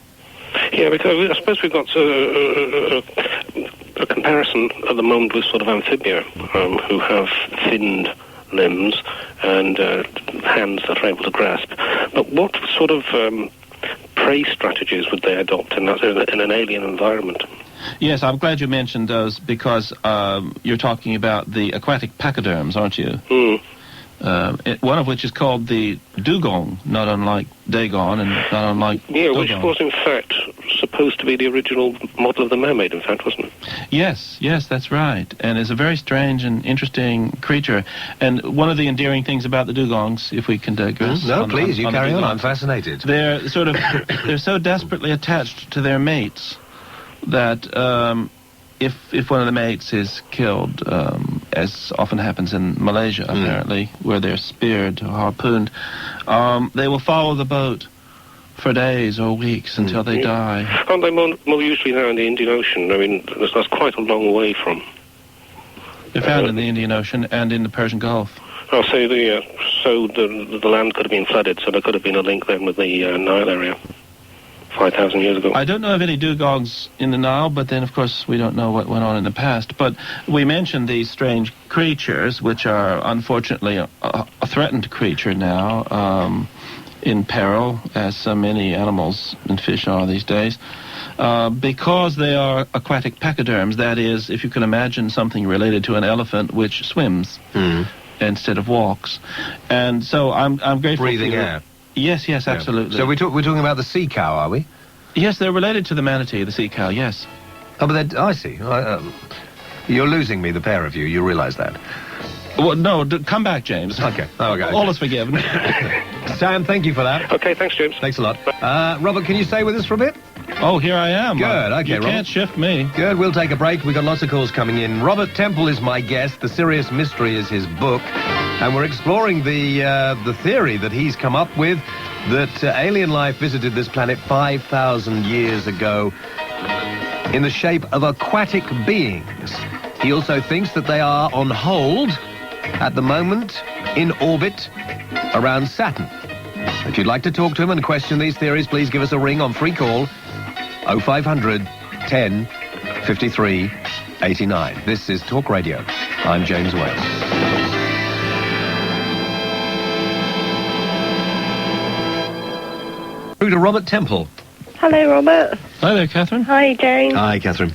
[SPEAKER 10] Yeah, because I suppose we've got a comparison at the moment with sort of amphibia, who have thinned limbs and hands that are able to grasp. But what sort of prey strategies would they adopt in an alien environment?
[SPEAKER 2] Yes, I'm glad you mentioned those, because you're talking about the aquatic pachyderms, aren't you? One of which is called the Dugong, not unlike Dagon and not unlike
[SPEAKER 10] Dugong. Which was in fact supposed to be the original model of the mermaid, in fact, wasn't it?
[SPEAKER 2] Yes, that's right. And it's a very strange and interesting creature. And one of the endearing things about the Dugongs, if we can digress...
[SPEAKER 1] No, please, you carry on. I'm fascinated.
[SPEAKER 2] They're so desperately attached to their mates that if one of the mates is killed, as often happens in Malaysia, apparently, where they're speared or harpooned, they will follow the boat for days or weeks until they die.
[SPEAKER 10] Aren't they more usually now in the Indian Ocean? I mean, that's quite a long way from...
[SPEAKER 2] They're found in the Indian Ocean and in the Persian Gulf.
[SPEAKER 10] Oh, so the land could have been flooded, so there could have been a link then with the Nile area 5,000 years ago.
[SPEAKER 2] I don't know of any dugongs in the Nile, but then, of course, we don't know what went on in the past. But we mentioned these strange creatures, which are, unfortunately, a threatened creature now, in peril, as so many animals and fish are these days, because they are aquatic pachyderms. That is, if you can imagine something related to an elephant which swims instead of walks. And so I'm grateful
[SPEAKER 1] breathing
[SPEAKER 2] for
[SPEAKER 1] air.
[SPEAKER 2] Yes, absolutely.
[SPEAKER 1] So we're talking about the sea cow, are we?
[SPEAKER 2] Yes, they're related to the manatee, the sea cow, yes.
[SPEAKER 1] Oh, but I see. You're losing me, the pair of you. You realise that.
[SPEAKER 2] Well, no, come back, James.
[SPEAKER 1] Okay.
[SPEAKER 2] All is forgiven.
[SPEAKER 1] Sam, thank you for that.
[SPEAKER 10] Okay, thanks, James.
[SPEAKER 1] Thanks a lot. Robert, can you stay with us for a bit?
[SPEAKER 2] Oh, here I am.
[SPEAKER 1] Good, okay,
[SPEAKER 2] You can't shift me.
[SPEAKER 1] Good, we'll take a break. We've got lots of calls coming in. Robert Temple is my guest. The Sirius Mystery is his book. And we're exploring the theory that he's come up with, that alien life visited this planet 5,000 years ago in the shape of aquatic beings. He also thinks that they are on hold at the moment in orbit around Saturn. If you'd like to talk to him and question these theories, please give us a ring on free call 0500 10 53 89. This is Talk Radio. I'm James Wales. Through to Robert Temple.
[SPEAKER 11] Hello, Robert.
[SPEAKER 2] Hi there, Catherine.
[SPEAKER 11] Hi, Jane.
[SPEAKER 1] Hi, Catherine.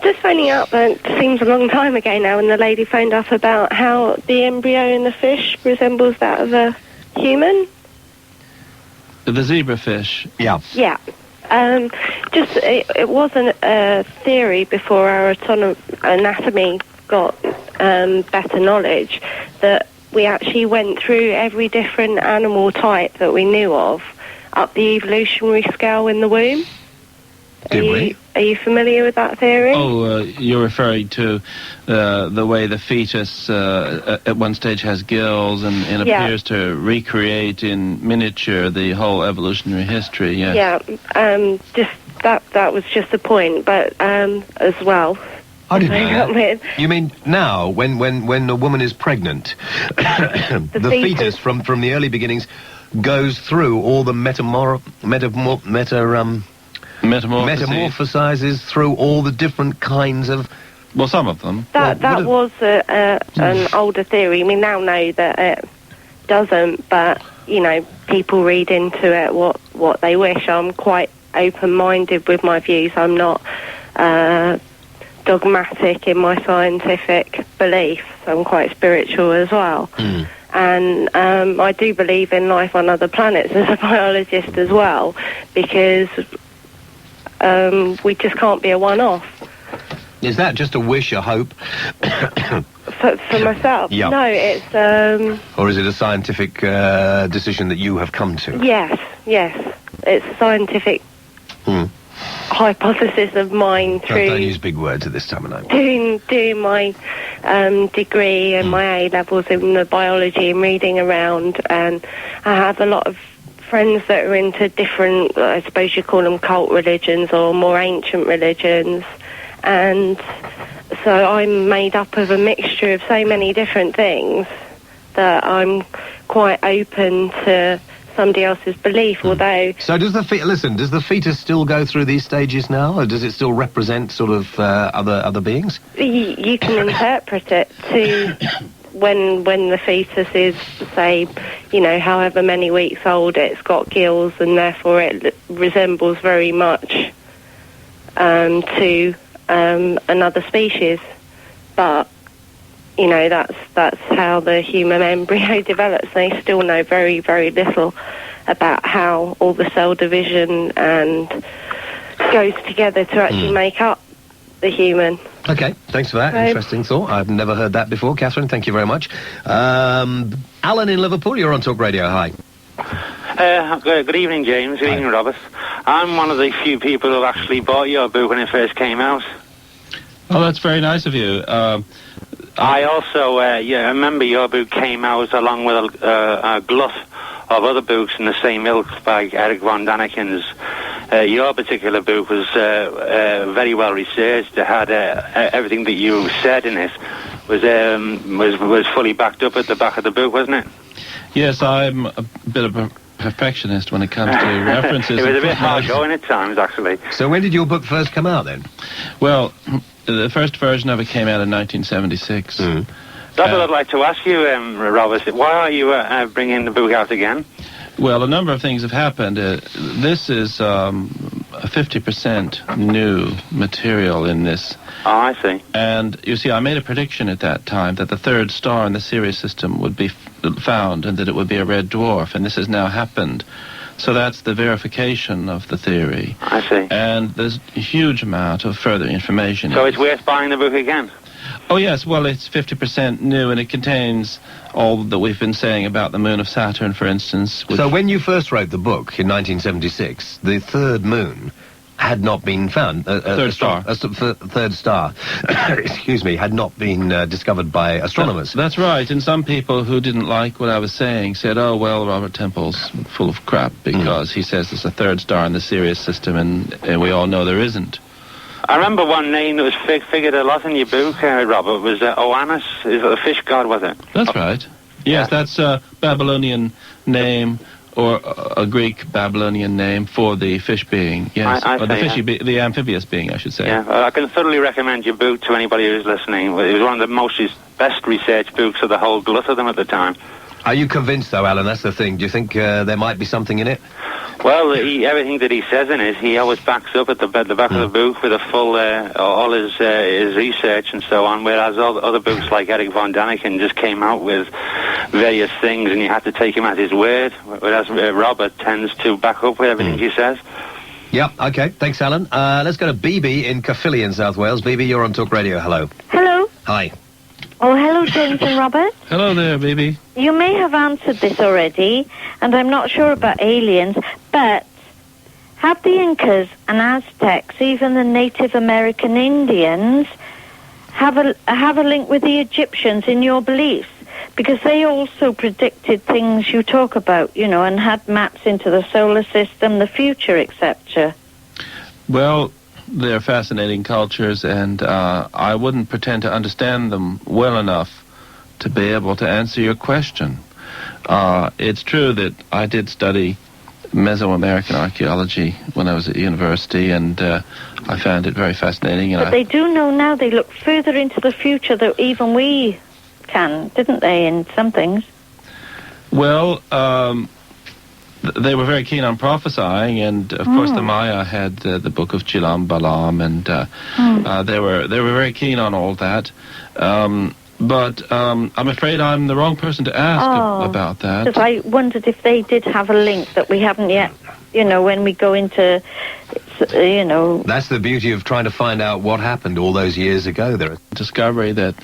[SPEAKER 11] Just phoning up, it seems a long time ago now, when the lady phoned up about how the embryo in the fish resembles that of a human.
[SPEAKER 2] The zebrafish.
[SPEAKER 1] Yeah.
[SPEAKER 11] Yeah. It wasn't a theory before our anatomy got better knowledge, that we actually went through every different animal type that we knew of up the evolutionary scale in the womb.
[SPEAKER 1] Did we?
[SPEAKER 11] Are you familiar with that theory?
[SPEAKER 2] Oh, you're referring to the way the fetus at one stage has gills and appears to recreate in miniature the whole evolutionary history, yes.
[SPEAKER 11] Yeah, just that was just the point, but as well.
[SPEAKER 1] I didn't know that. You mean now, when a woman is pregnant, the fetus from the early beginnings goes through all the metamorphosizes through all the different kinds of...
[SPEAKER 2] Well, some of them.
[SPEAKER 11] That was an older theory. We now know that it doesn't, but, people read into it what they wish. I'm quite open-minded with my views. I'm not dogmatic in my scientific beliefs. I'm quite spiritual as well. And I do believe in life on other planets as a biologist as well, because we just can't be a one-off.
[SPEAKER 1] Is that just a wish, a hope?
[SPEAKER 11] For myself?
[SPEAKER 1] Yep.
[SPEAKER 11] No, it's...
[SPEAKER 1] Or is it a scientific decision that you have come to?
[SPEAKER 11] Yes. It's a scientific hypothesis of mine through...
[SPEAKER 1] Don't use big words at this time of night.
[SPEAKER 11] Doing my degree and my A-levels in the biology and reading around, and I have a lot of friends that are into different, I suppose you call them cult religions or more ancient religions, and so I'm made up of a mixture of so many different things that I'm quite open to somebody else's belief, although...
[SPEAKER 1] So does the fetus still go through these stages now, or does it still represent sort of other beings?
[SPEAKER 11] You can interpret it to when the fetus is, say, however many weeks old, it's got gills, and therefore it resembles very much to another species. But that's how the human embryo develops. They still know very, very little about how all the cell division and goes together to actually make up the human.
[SPEAKER 1] Okay, thanks for that. Interesting thought. I've never heard that before. Catherine, thank you very much. Alan in Liverpool, you're on Talk Radio. Hi.
[SPEAKER 12] Good evening, James. Good evening, Robert. I'm one of the few people who actually bought your book when it first came out.
[SPEAKER 2] Oh, that's very nice of you.
[SPEAKER 12] I also, I remember your book came out along with a glut of other books in the same ilk by Eric von Daniken's. Your particular book was very well researched. It had everything that you said in it was fully backed up at the back of the book, wasn't it?
[SPEAKER 2] Yes, I'm a bit of a perfectionist when it comes to references.
[SPEAKER 12] It was a bit hard going at times, actually.
[SPEAKER 1] So when did your book first come out, then?
[SPEAKER 2] Well, the first version of it came out in 1976.
[SPEAKER 12] That's what I'd like to ask you, Robert. Why are you bringing the book out again?
[SPEAKER 2] Well, a number of things have happened. This is 50% new material in this.
[SPEAKER 12] Oh, I see.
[SPEAKER 2] And, you see, I made a prediction at that time that the third star in the Sirius system would be found and that it would be a red dwarf, and this has now happened. So that's the verification of the theory.
[SPEAKER 12] I see.
[SPEAKER 2] And there's a huge amount of further information.
[SPEAKER 12] So it's worth buying the book again?
[SPEAKER 2] Oh, yes. Well, it's 50% new, and it contains all that we've been saying about the moon of Saturn, for instance.
[SPEAKER 1] So when you first wrote the book in 1976, the third moon had not been found.
[SPEAKER 2] Third star.
[SPEAKER 1] Third star, excuse me, had not been discovered by astronomers.
[SPEAKER 2] That's right. And some people who didn't like what I was saying said, oh, well, Robert Temple's full of crap because he says there's a third star in the Sirius system, and we all know there isn't.
[SPEAKER 12] I remember one name that was figured a lot in your book, Robert, was Oannes. Is it a fish god, was it?
[SPEAKER 2] That's right. Yes, that's a Babylonian name, or a Greek Babylonian name for the fish being. Yes, or the amphibious being, I should say.
[SPEAKER 12] Yeah, I can thoroughly recommend your book to anybody who's listening. It was one of the best researched books of the whole glut of them at the time.
[SPEAKER 1] Are you convinced, though, Alan? That's the thing. Do you think there might be something in it?
[SPEAKER 12] Well, everything that he says in it, he always backs up at the back of the book with a full, all his research and so on, whereas other books like Eric von Daniken just came out with various things and you had to take him at his word, whereas Robert tends to back up with everything he says.
[SPEAKER 1] Yep, okay. Thanks, Alan. Let's go to BB in Caerphilly in South Wales. BB, you're on Talk Radio. Hello.
[SPEAKER 13] Hello.
[SPEAKER 1] Hi.
[SPEAKER 13] Oh, hello, James and Robert.
[SPEAKER 2] Hello there, baby.
[SPEAKER 13] You may have answered this already, and I'm not sure about aliens, but have the Incas and Aztecs, even the Native American Indians, have a link with the Egyptians in your beliefs? Because they also predicted things you talk about, and had maps into the solar system, the future, etc.
[SPEAKER 2] Well, they're fascinating cultures, and I wouldn't pretend to understand them well enough to be able to answer your question. It's true that I did study Mesoamerican archaeology when I was at university, and I found it very fascinating. And
[SPEAKER 13] but they do know now, they look further into the future than even we can, didn't they, in some things?
[SPEAKER 2] Well, they were very keen on prophesying, and of course the Maya had the book of Chilam Balam, and they were very keen on all that. But I'm afraid I'm the wrong person to ask about that.
[SPEAKER 13] Because I wondered if they did have a link that we haven't yet, when we go into,
[SPEAKER 1] That's the beauty of trying to find out what happened all those years ago. There,
[SPEAKER 2] discovery that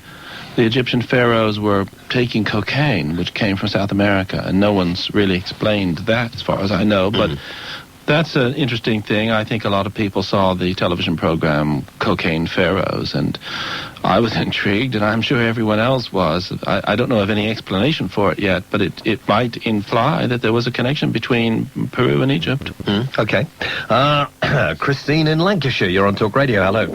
[SPEAKER 2] the Egyptian pharaohs were taking cocaine, which came from South America, and no one's really explained that, as far as I know. But that's an interesting thing. I think a lot of people saw the television program Cocaine Pharaohs, and I was intrigued, and I'm sure everyone else was. I don't know of any explanation for it yet, but it might imply that there was a connection between Peru and Egypt.
[SPEAKER 1] Okay. Christine in Lancashire, you're on Talk Radio. Hello.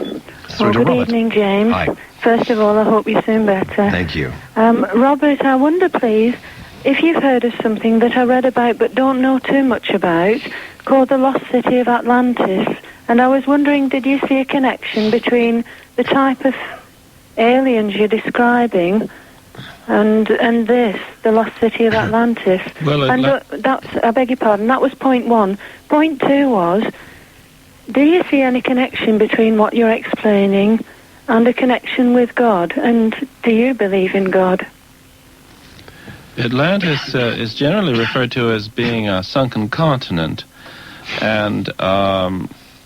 [SPEAKER 14] Good evening, James.
[SPEAKER 1] Hi.
[SPEAKER 14] First of all, I hope you're soon better.
[SPEAKER 1] Thank you.
[SPEAKER 14] Robert, I wonder, please, if you've heard of something that I read about but don't know too much about, called the Lost City of Atlantis. And I was wondering, did you see a connection between the type of aliens you're describing and this, the Lost City of Atlantis? That's, I beg your pardon, that was point one. Point two was, do you see any connection between what you're explaining and a connection with God? And do you believe in God?
[SPEAKER 2] Atlantis is generally referred to as being a sunken continent, and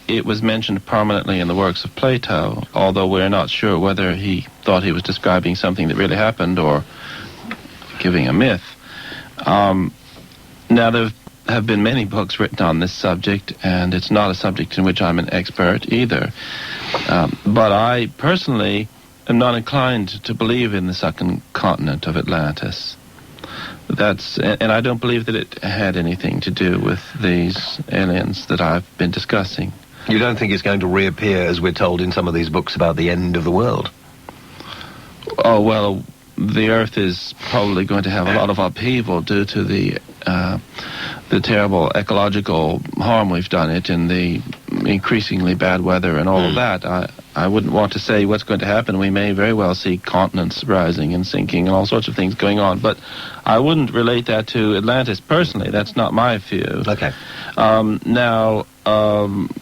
[SPEAKER 2] it was mentioned prominently in the works of Plato, although we're not sure whether he thought he was describing something that really happened or giving a myth. Now, there have been many books written on this subject, and it's not a subject in which I'm an expert either. But I personally am not inclined to believe in the sunken continent of Atlantis. And I don't believe that it had anything to do with these aliens that I've been discussing.
[SPEAKER 1] You don't think it's going to reappear, as we're told in some of these books, about the end of the world?
[SPEAKER 2] Oh, well, the Earth is probably going to have a lot of upheaval due to the terrible ecological harm we've done it, and the increasingly bad weather and all of that. I wouldn't want to say what's going to happen. We may very well see continents rising and sinking and all sorts of things going on, but I wouldn't relate that to Atlantis personally. That's not my view.
[SPEAKER 1] Okay.
[SPEAKER 2] Now,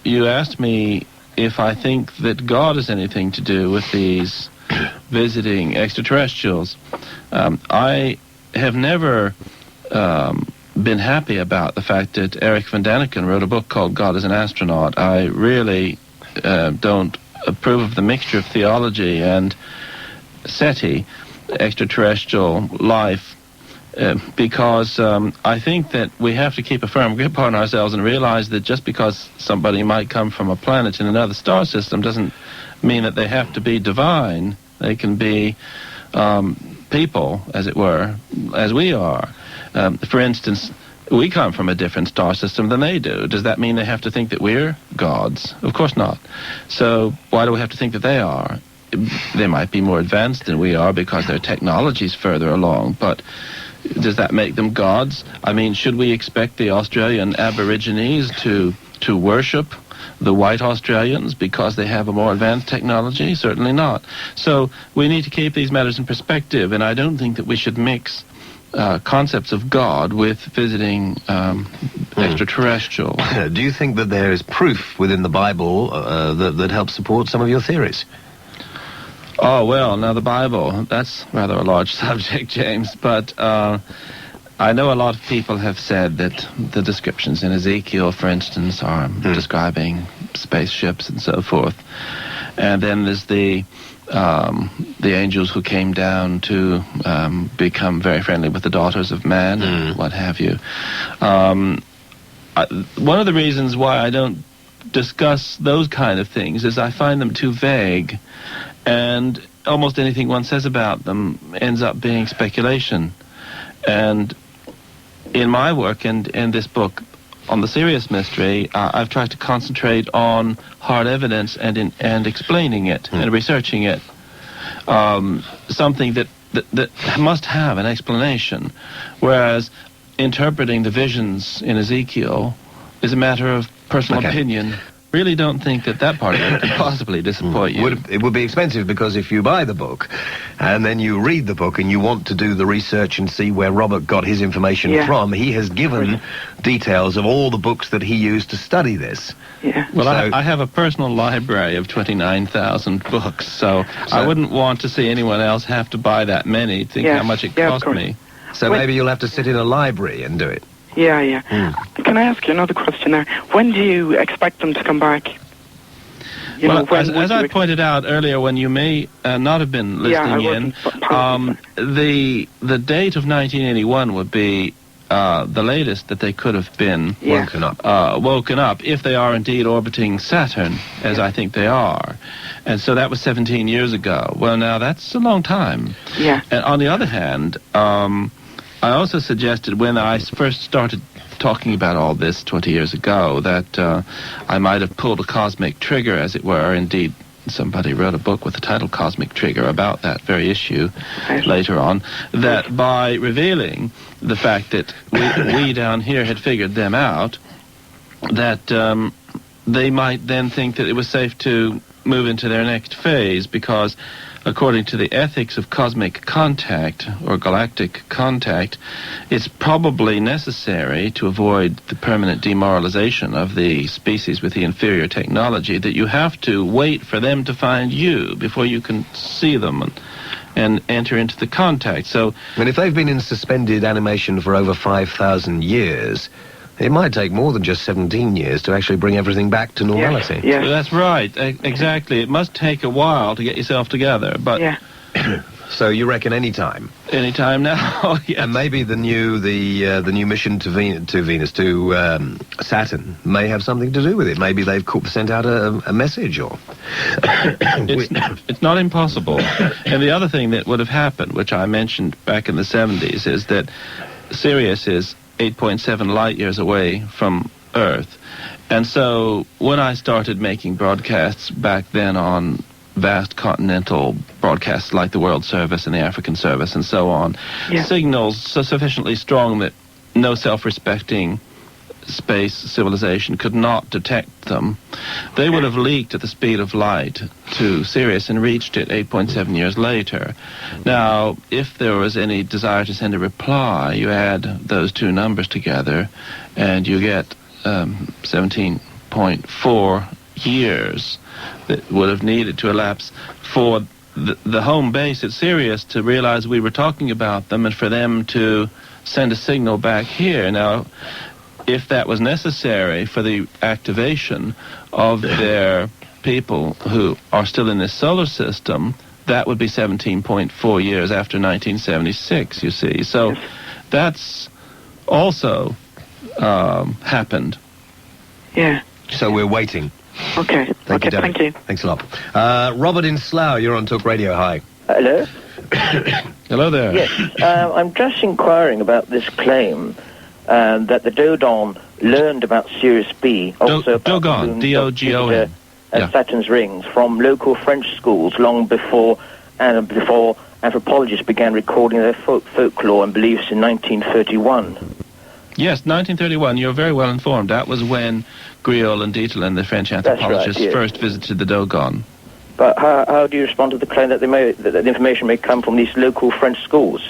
[SPEAKER 2] you asked me if I think that God has anything to do with these visiting extraterrestrials. I have never been happy about the fact that Eric von Daniken wrote a book called God as an Astronaut. I really don't approve of the mixture of theology and SETI, extraterrestrial life, because I think that we have to keep a firm grip on ourselves and realize that just because somebody might come from a planet in another star system doesn't mean that they have to be divine. They can be people, as it were, as we are. For instance, we come from a different star system than they do. Does that mean they have to think that we're gods? Of course not. So why do we have to think that they are? They might be more advanced than we are because their technology's further along, but does that make them gods? I mean, should we expect the Australian Aborigines to worship the white Australians because they have a more advanced technology? Certainly not. So we need to keep these matters in perspective, and I don't think that we should mix concepts of God with visiting extraterrestrials.
[SPEAKER 1] Do you think that there is proof within the Bible that helps support some of your theories?
[SPEAKER 2] Oh, well, now the Bible, that's rather a large subject, James, but I know a lot of people have said that the descriptions in Ezekiel, for instance, are describing spaceships and so forth. And then there's the angels who came down to become very friendly with the daughters of man and what have you. One of the reasons why I don't discuss those kind of things is I find them too vague, and almost anything one says about them ends up being speculation. And in my work and in this book, on the Sirius mystery, I've tried to concentrate on hard evidence and explaining it and researching it. Something that must have an explanation, whereas interpreting the visions in Ezekiel is a matter of personal opinion. Really don't think that part of it could possibly disappoint you.
[SPEAKER 1] It would be expensive, because if you buy the book and then you read the book and you want to do the research and see where Robert got his information from, he has given details of all the books that he used to study this.
[SPEAKER 9] Yeah.
[SPEAKER 2] Well, I have a personal library of 29,000 books, so I wouldn't want to see anyone else have to buy that many. Think how much it cost me.
[SPEAKER 1] So maybe you'll have to sit in a library and do it.
[SPEAKER 9] Yeah. Can I ask you another question there? When do you expect them to come back?
[SPEAKER 2] As I pointed out earlier, when you may not have been listening in, the date of 1981 would be the latest that they could have been woken up, if they are indeed orbiting Saturn, as I think they are. And so that was 17 years ago. Well, now, that's a long time.
[SPEAKER 9] Yeah.
[SPEAKER 2] And on the other hand, I also suggested when I first started talking about all this 20 years ago that I might have pulled a cosmic trigger, as it were. Indeed, somebody wrote a book with the title Cosmic Trigger about that very issue later on, that by revealing the fact that we down here had figured them out, that they might then think that it was safe to move into their next phase, because according to the ethics of cosmic contact or galactic contact, it's probably necessary to avoid the permanent demoralization of the species with the inferior technology that you have to wait for them to find you before you can see them and enter into the contact. So,
[SPEAKER 1] if they've been in suspended animation for over 5,000 years, it might take more than just 17 years to actually bring everything back to normality.
[SPEAKER 2] Yeah. That's right. Exactly. It must take a while to get yourself together, but...
[SPEAKER 9] Yeah.
[SPEAKER 1] So you reckon any time?
[SPEAKER 2] Any time now, yes.
[SPEAKER 1] And maybe the new mission to Venus, to Saturn, may have something to do with it. Maybe they've sent out a message, or...
[SPEAKER 2] It's not impossible. And the other thing that would have happened, which I mentioned back in the 70s, is that Sirius is 8.7 light years away from Earth. And so when I started making broadcasts back then on vast continental broadcasts like the World Service and the African Service and so on, signals so sufficiently strong that no self-respecting space civilization could not detect them, they would have leaked at the speed of light to Sirius and reached it 8.7 years later. Now, if there was any desire to send a reply, you add those two numbers together and you get 17.4 years that would have needed to elapse for the home base at Sirius to realize we were talking about them and for them to send a signal back here. Now, if that was necessary for the activation of their people who are still in this solar system, that would be 17.4 years after 1976, you see. So that's also happened.
[SPEAKER 9] Yeah.
[SPEAKER 1] So we're waiting.
[SPEAKER 9] Okay.
[SPEAKER 1] Thank you,
[SPEAKER 9] thank you.
[SPEAKER 1] Thanks a lot. Robert in Slough, you're on Talk Radio. Hi.
[SPEAKER 15] Hello?
[SPEAKER 2] Hello there.
[SPEAKER 15] Yes, I'm just inquiring about this claim that the Dugong learned about Sirius B, also about
[SPEAKER 2] Dugong, D-O-G-O-N,
[SPEAKER 15] and Saturn's rings from local French schools long before anthropologists began recording their folklore and beliefs in 1931.
[SPEAKER 2] Yes, 1931. You're very well informed. That was when Griol and Dieterlen, the French anthropologists, first visited the Dugong.
[SPEAKER 15] But how do you respond to the claim that that the information may come from these local French schools?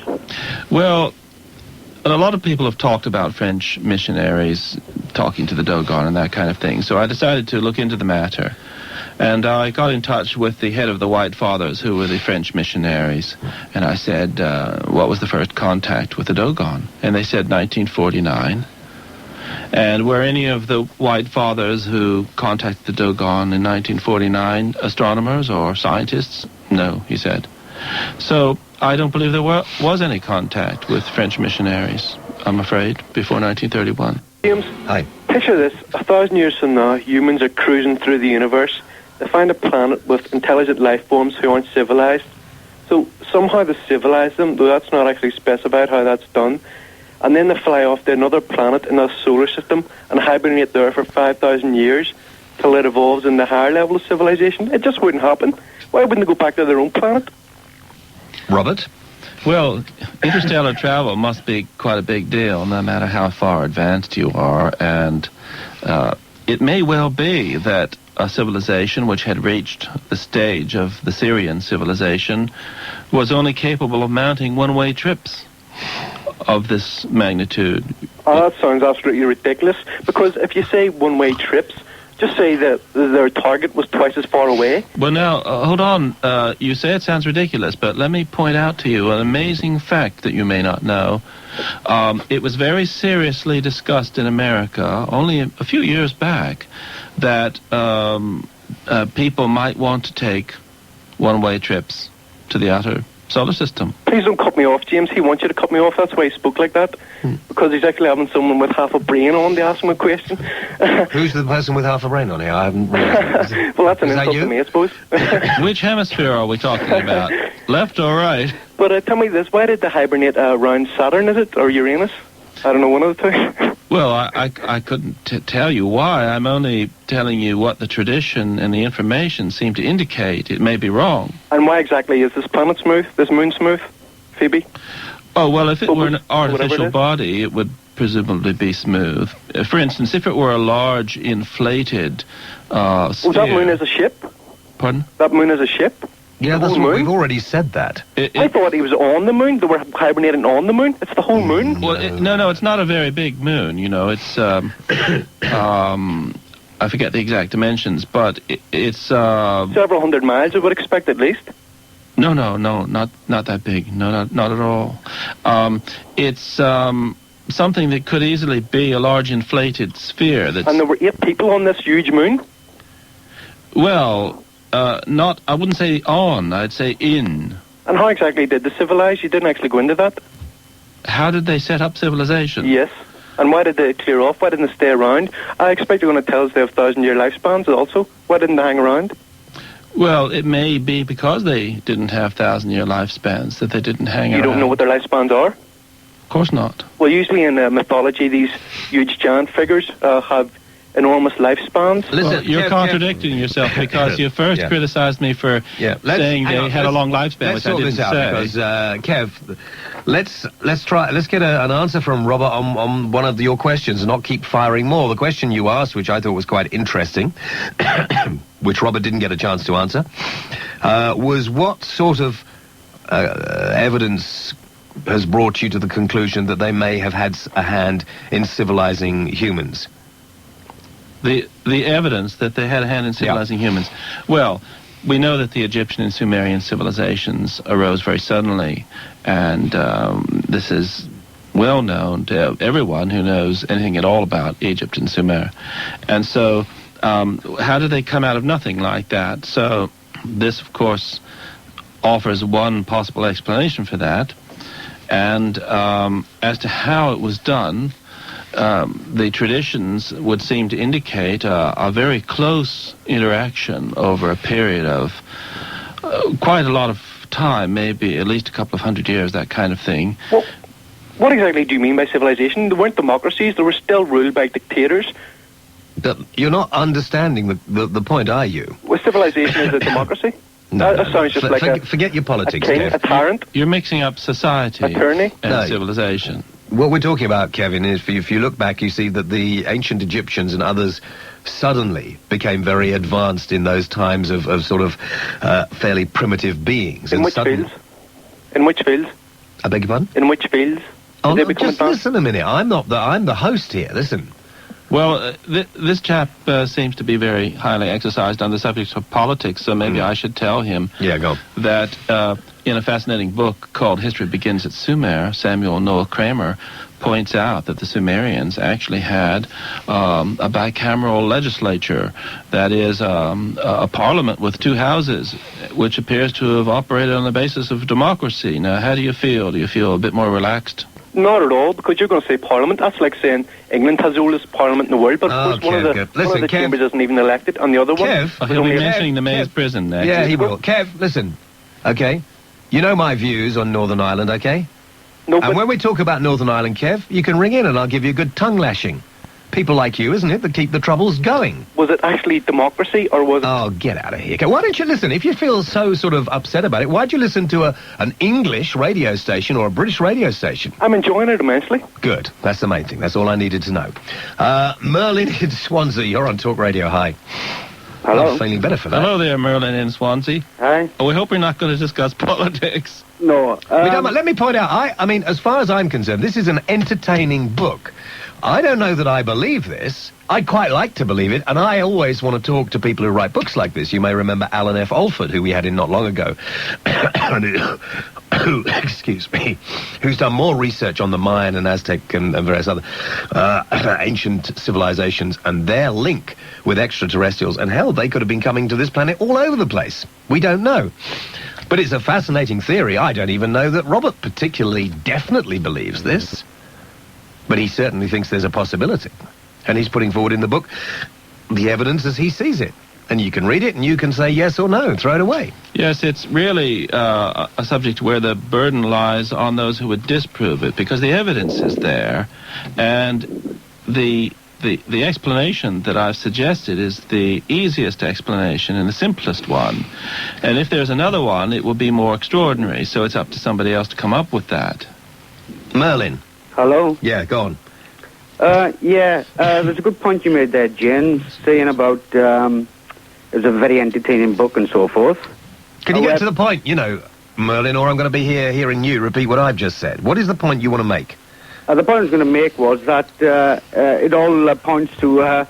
[SPEAKER 2] Well, a lot of people have talked about French missionaries talking to the Dugong and that kind of thing. So I decided to look into the matter. And I got in touch with the head of the White Fathers, who were the French missionaries. And I said, what was the first contact with the Dugong? And they said 1949. And were any of the White Fathers who contacted the Dugong in 1949 astronomers or scientists? No, he said. So I don't believe there was any contact with French missionaries, I'm afraid, before 1931.
[SPEAKER 16] James,
[SPEAKER 1] hi.
[SPEAKER 16] Picture this. 1,000 years from now, humans are cruising through the universe. They find a planet with intelligent life forms who aren't civilized. So somehow they civilize them, though that's not actually specified how that's done. and then they fly off to another planet in our solar system and hibernate there for 5,000 years till it evolves in the higher level of civilization. It just wouldn't happen. Why wouldn't they go back to their own planet?
[SPEAKER 1] Robert?
[SPEAKER 2] Well, interstellar travel must be quite a big deal, no matter how far advanced you are, and it may well be that a civilization which had reached the stage of the Sirian civilization was only capable of mounting one-way trips of this magnitude.
[SPEAKER 16] Oh, that sounds absolutely ridiculous, because if you say one-way trips, just say that their target was twice as far away.
[SPEAKER 2] Well, now, hold on. You say it sounds ridiculous, but let me point out to you an amazing fact that you may not know. It was very seriously discussed in America only a few years back that people might want to take one-way trips to the outer solar system.
[SPEAKER 16] Please don't cut me off, James. He wants you to cut me off. That's why he spoke like that. Because he's actually having someone with half a brain on to ask him a question.
[SPEAKER 1] Who's the person with half a brain on here? I haven't realised.
[SPEAKER 16] Well, that's an
[SPEAKER 1] Is that
[SPEAKER 16] insult
[SPEAKER 1] you?
[SPEAKER 16] to me, I suppose.
[SPEAKER 2] Which hemisphere are we talking about? Left or right?
[SPEAKER 16] But tell me this, why did they hibernate around Saturn, is it? Or Uranus? I don't know, one of the two.
[SPEAKER 2] Well, I couldn't tell you why. I'm only telling you what the tradition and the information seem to indicate. It may be wrong.
[SPEAKER 16] And why exactly is this planet smooth, this moon smooth, Phoebe?
[SPEAKER 2] Oh, well, if it were an artificial
[SPEAKER 16] is.
[SPEAKER 2] body, it would presumably be smooth. For instance, if it were a large inflated sphere...
[SPEAKER 16] Oh, that moon is a ship?
[SPEAKER 2] Pardon?
[SPEAKER 16] That moon is a ship?
[SPEAKER 1] Yeah, that's what we've already said that.
[SPEAKER 16] I thought he was on the moon. They were hibernating on the moon. It's the whole moon.
[SPEAKER 2] Well, no, it's not a very big moon. You know, it's I forget the exact dimensions, but it's
[SPEAKER 16] several hundred miles, I would expect at least.
[SPEAKER 2] No, not that big. No, not at all. It's something that could easily be a large inflated sphere. That's...
[SPEAKER 16] And there were 8 people on this huge moon.
[SPEAKER 2] Well. Not, I wouldn't say on, I'd say in.
[SPEAKER 16] And how exactly did they civilize? You didn't actually go into that.
[SPEAKER 2] How did they set up civilization?
[SPEAKER 16] Yes. And why did they clear off? Why didn't they stay around? I expect you're going to tell us they have 1,000-year lifespans also. Why didn't they hang around?
[SPEAKER 2] Well, it may be because they didn't have 1,000-year lifespans that they didn't hang around.
[SPEAKER 16] You don't know what their lifespans are?
[SPEAKER 2] Of course not.
[SPEAKER 16] Well, usually in mythology, these huge giant figures have enormous lifespans.
[SPEAKER 2] Listen, well, you're contradicting yourself because you first criticized me for saying they had a long lifespan, which I didn't say.
[SPEAKER 1] Because Kev, let's get an answer from Robert on one of your questions and not keep firing more. The question you asked, which I thought was quite interesting, which Robert didn't get a chance to answer, was what sort of evidence has brought you to the conclusion that they may have had a hand in civilizing humans?
[SPEAKER 2] The evidence that they had a hand in civilizing humans. Well, we know that the Egyptian and Sumerian civilizations arose very suddenly, and this is well known to everyone who knows anything at all about Egypt and Sumer. And so, how did they come out of nothing like that? So, this, of course, offers one possible explanation for that. And as to how it was done, the traditions would seem to indicate a very close interaction over a period of quite a lot of time, maybe at least a couple of hundred years, that kind of thing.
[SPEAKER 16] Well, what exactly do you mean by civilization? There weren't democracies, they were still ruled by dictators.
[SPEAKER 1] You're not understanding the point, are you?
[SPEAKER 16] Well, civilization is a democracy?
[SPEAKER 1] No,
[SPEAKER 16] that sounds just like
[SPEAKER 1] forget your politics,
[SPEAKER 16] a king,
[SPEAKER 1] Kev.
[SPEAKER 16] a tyrant.
[SPEAKER 2] You're mixing up society and civilization.
[SPEAKER 1] What we're talking about, Kevin, is if you look back, you see that the ancient Egyptians and others suddenly became very advanced in those times of sort of fairly primitive beings.
[SPEAKER 16] In which fields? In which fields?
[SPEAKER 1] I beg your pardon?
[SPEAKER 16] In which fields?
[SPEAKER 1] Oh, no, just listen a minute. I'm the host here. Listen.
[SPEAKER 2] Well, this chap seems to be very highly exercised on the subject of politics, so maybe I should tell him that in a fascinating book called History Begins at Sumer, Samuel Noah Kramer points out that the Sumerians actually had a bicameral legislature, that is, a parliament with 2 houses, which appears to have operated on the basis of democracy. Now, how do you feel? Do you feel a bit more relaxed?
[SPEAKER 16] Not at all, because you're going to say parliament. That's like saying England has the oldest parliament in the world, but of course one of the chambers isn't even elected, and the other one...
[SPEAKER 2] He'll be mentioning the Mayor's prison next.
[SPEAKER 1] Yeah, he will. Kev, listen, okay? You know my views on Northern Ireland, okay?
[SPEAKER 16] No,
[SPEAKER 1] and when we talk about Northern Ireland, Kev, you can ring in and I'll give you a good tongue lashing. People like you, isn't it, that keep the troubles going.
[SPEAKER 16] Was it actually democracy, or was it...
[SPEAKER 1] Oh, get out of here. Why don't you listen? If you feel so sort of upset about it, why'd you listen to an English radio station or a British radio station?
[SPEAKER 16] I'm enjoying it immensely.
[SPEAKER 1] Good. That's the main thing. That's all I needed to know. Merlin in Swansea, you're on Talk Radio. Hi.
[SPEAKER 17] Hello.
[SPEAKER 1] I'm feeling better for that.
[SPEAKER 2] Hello there, Merlin in Swansea.
[SPEAKER 17] Hi.
[SPEAKER 2] Oh, we hope we're not going to discuss politics.
[SPEAKER 17] No.
[SPEAKER 1] Let me point out, I mean, as far as I'm concerned, this is an entertaining book. I don't know that I believe this. I'd quite like to believe it, and I always want to talk to people who write books like this. You may remember Alan F. Alford, who we had in not long ago, excuse me, who's done more research on the Mayan and Aztec and various other ancient civilizations and their link with extraterrestrials. And hell, they could have been coming to this planet all over the place. We don't know. But it's a fascinating theory. I don't even know that Robert particularly definitely believes this. But he certainly thinks there's a possibility. And he's putting forward in the book the evidence as he sees it. And you can read it and you can say yes or no, throw it away.
[SPEAKER 2] Yes, it's really a subject where the burden lies on those who would disprove it, because the evidence is there, and the explanation that I've suggested is the easiest explanation and the simplest one. And if there's another one, it will be more extraordinary, so it's up to somebody else to come up with that.
[SPEAKER 1] Merlin.
[SPEAKER 17] Hello?
[SPEAKER 1] Yeah, go on.
[SPEAKER 17] There's a good point you made there, Jen, saying about it's a very entertaining book and so forth.
[SPEAKER 1] Can you get to the point, Merlin, or I'm going to be hearing you repeat what I've just said? What is the point you want to make?
[SPEAKER 17] The point I was going to make was that it all points to a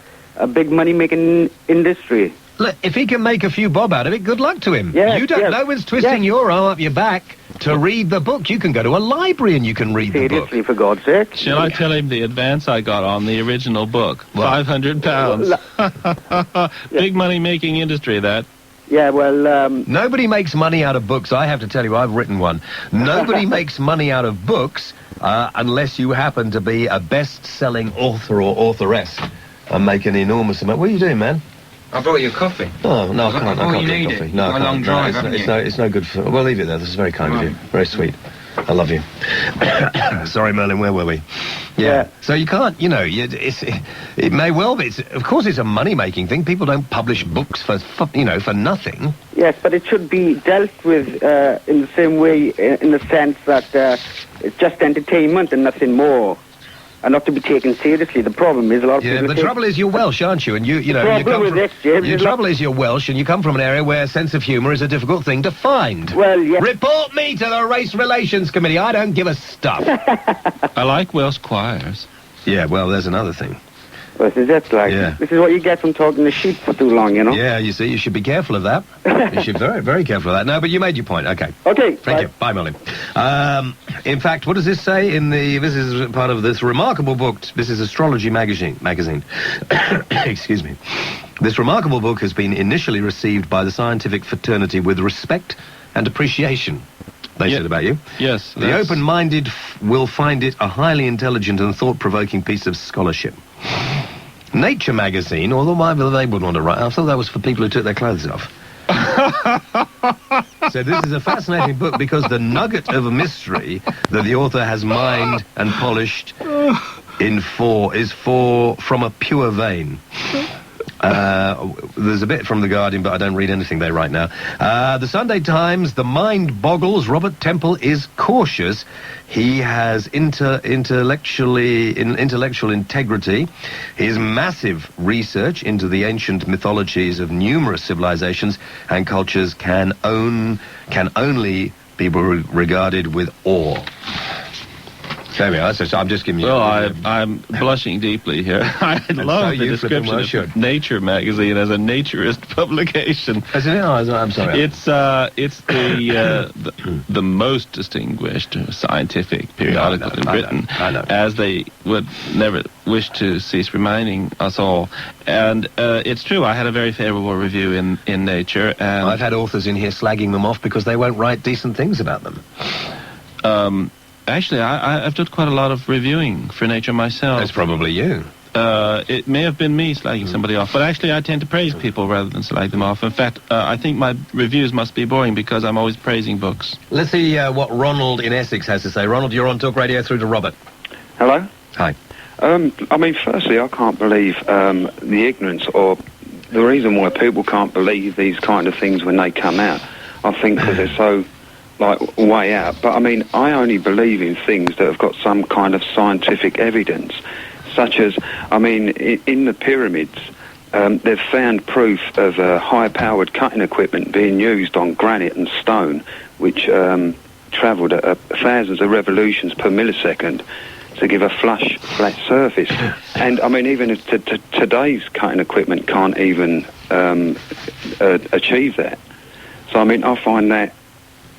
[SPEAKER 17] big money-making industry.
[SPEAKER 1] Look, if he can make a few bob out of it, good luck to him.
[SPEAKER 17] Yes,
[SPEAKER 1] you don't. No one's twisting your arm up your back to read the book. You can go to a library and you can read the book.
[SPEAKER 17] Seriously, for God's sake.
[SPEAKER 2] Shall I tell him the advance I got on the original book? £500. Big money-making industry, that.
[SPEAKER 17] Yeah, well,
[SPEAKER 1] Nobody makes money out of books. I have to tell you, I've written one. Nobody makes money out of books unless you happen to be a best-selling author or authoress and make an enormous amount. What are you doing, man?
[SPEAKER 18] I brought you a coffee.
[SPEAKER 1] Oh, no, I can't. I can't get coffee. No, I
[SPEAKER 18] a long drive,
[SPEAKER 1] it's no good for... Well, leave it there. This is very kind of you. Very sweet. I love you. Sorry, Merlin, where were we? Yeah. So you can't, it may well be. Of course, it's a money-making thing. People don't publish books for nothing.
[SPEAKER 17] Yes, but it should be dealt with in the same way, in the sense that it's just entertainment and nothing more. And not to be taken seriously. The problem is a lot of people...
[SPEAKER 1] Yeah, the trouble is you're Welsh, aren't you? And
[SPEAKER 17] the
[SPEAKER 1] trouble is you're Welsh and you come from an area where sense of humour is a difficult thing to find.
[SPEAKER 17] Well, yes.
[SPEAKER 1] Report me to the Race Relations Committee. I don't give a stuff.
[SPEAKER 2] I like Welsh choirs.
[SPEAKER 1] Yeah, well, there's another thing.
[SPEAKER 17] Well, this is This is what you get from talking to sheep for too long,
[SPEAKER 1] Yeah, you see, you should be careful of that. You should be very, very careful of that. No, but you made your point. Okay.
[SPEAKER 17] Okay.
[SPEAKER 1] Thank you. Bye, Merlin. In fact, what does this say this is part of this remarkable book. This is Astrology magazine. Excuse me. This remarkable book has been initially received by the scientific fraternity with respect and appreciation. They said about you.
[SPEAKER 2] Yes.
[SPEAKER 1] The open-minded will find it a highly intelligent and thought-provoking piece of scholarship. Nature magazine, although they wouldn't want to write. I thought that was for people who took their clothes off. So this is a fascinating book because the nugget of a mystery that the author has mined and polished is from a pure vein. There's a bit from The Guardian, but I don't read anything they write now. The Sunday Times, the mind boggles. Robert Temple is cautious. He has intellectual integrity. His massive research into the ancient mythologies of numerous civilizations and cultures can only be regarded with awe. There we are. So I'm just giving you...
[SPEAKER 2] Well, I'm blushing deeply here. I love the description of Nature magazine as a naturist publication.
[SPEAKER 1] Isn't it? Oh, I'm sorry.
[SPEAKER 2] It's the most distinguished scientific periodical in Britain,
[SPEAKER 1] I know.
[SPEAKER 2] as they would never wish to cease reminding us all. And it's true, I had a very favourable review in Nature. And
[SPEAKER 1] I've had authors in here slagging them off because they won't write decent things about them.
[SPEAKER 2] Actually, I've done quite a lot of reviewing for Nature myself.
[SPEAKER 1] That's probably you.
[SPEAKER 2] it may have been me slagging somebody off, but actually I tend to praise people rather than slag them off. In fact, I think my reviews must be boring because I'm always praising books.
[SPEAKER 1] Let's see what Ronald in Essex has to say. Ronald, you're on Talk Radio through to Robert.
[SPEAKER 18] Hello?
[SPEAKER 1] Hi.
[SPEAKER 18] I mean, firstly, I can't believe the ignorance or the reason why people can't believe these kind of things when they come out. I think because they're so, like, way out. But, I mean, I only believe in things that have got some kind of scientific evidence, such as, I mean, in the pyramids, they've found proof of high-powered cutting equipment being used on granite and stone, which travelled at thousands of revolutions per millisecond to give a flush, flat surface. And, I mean, even if today's cutting equipment can't even achieve that. So, I mean, I find that,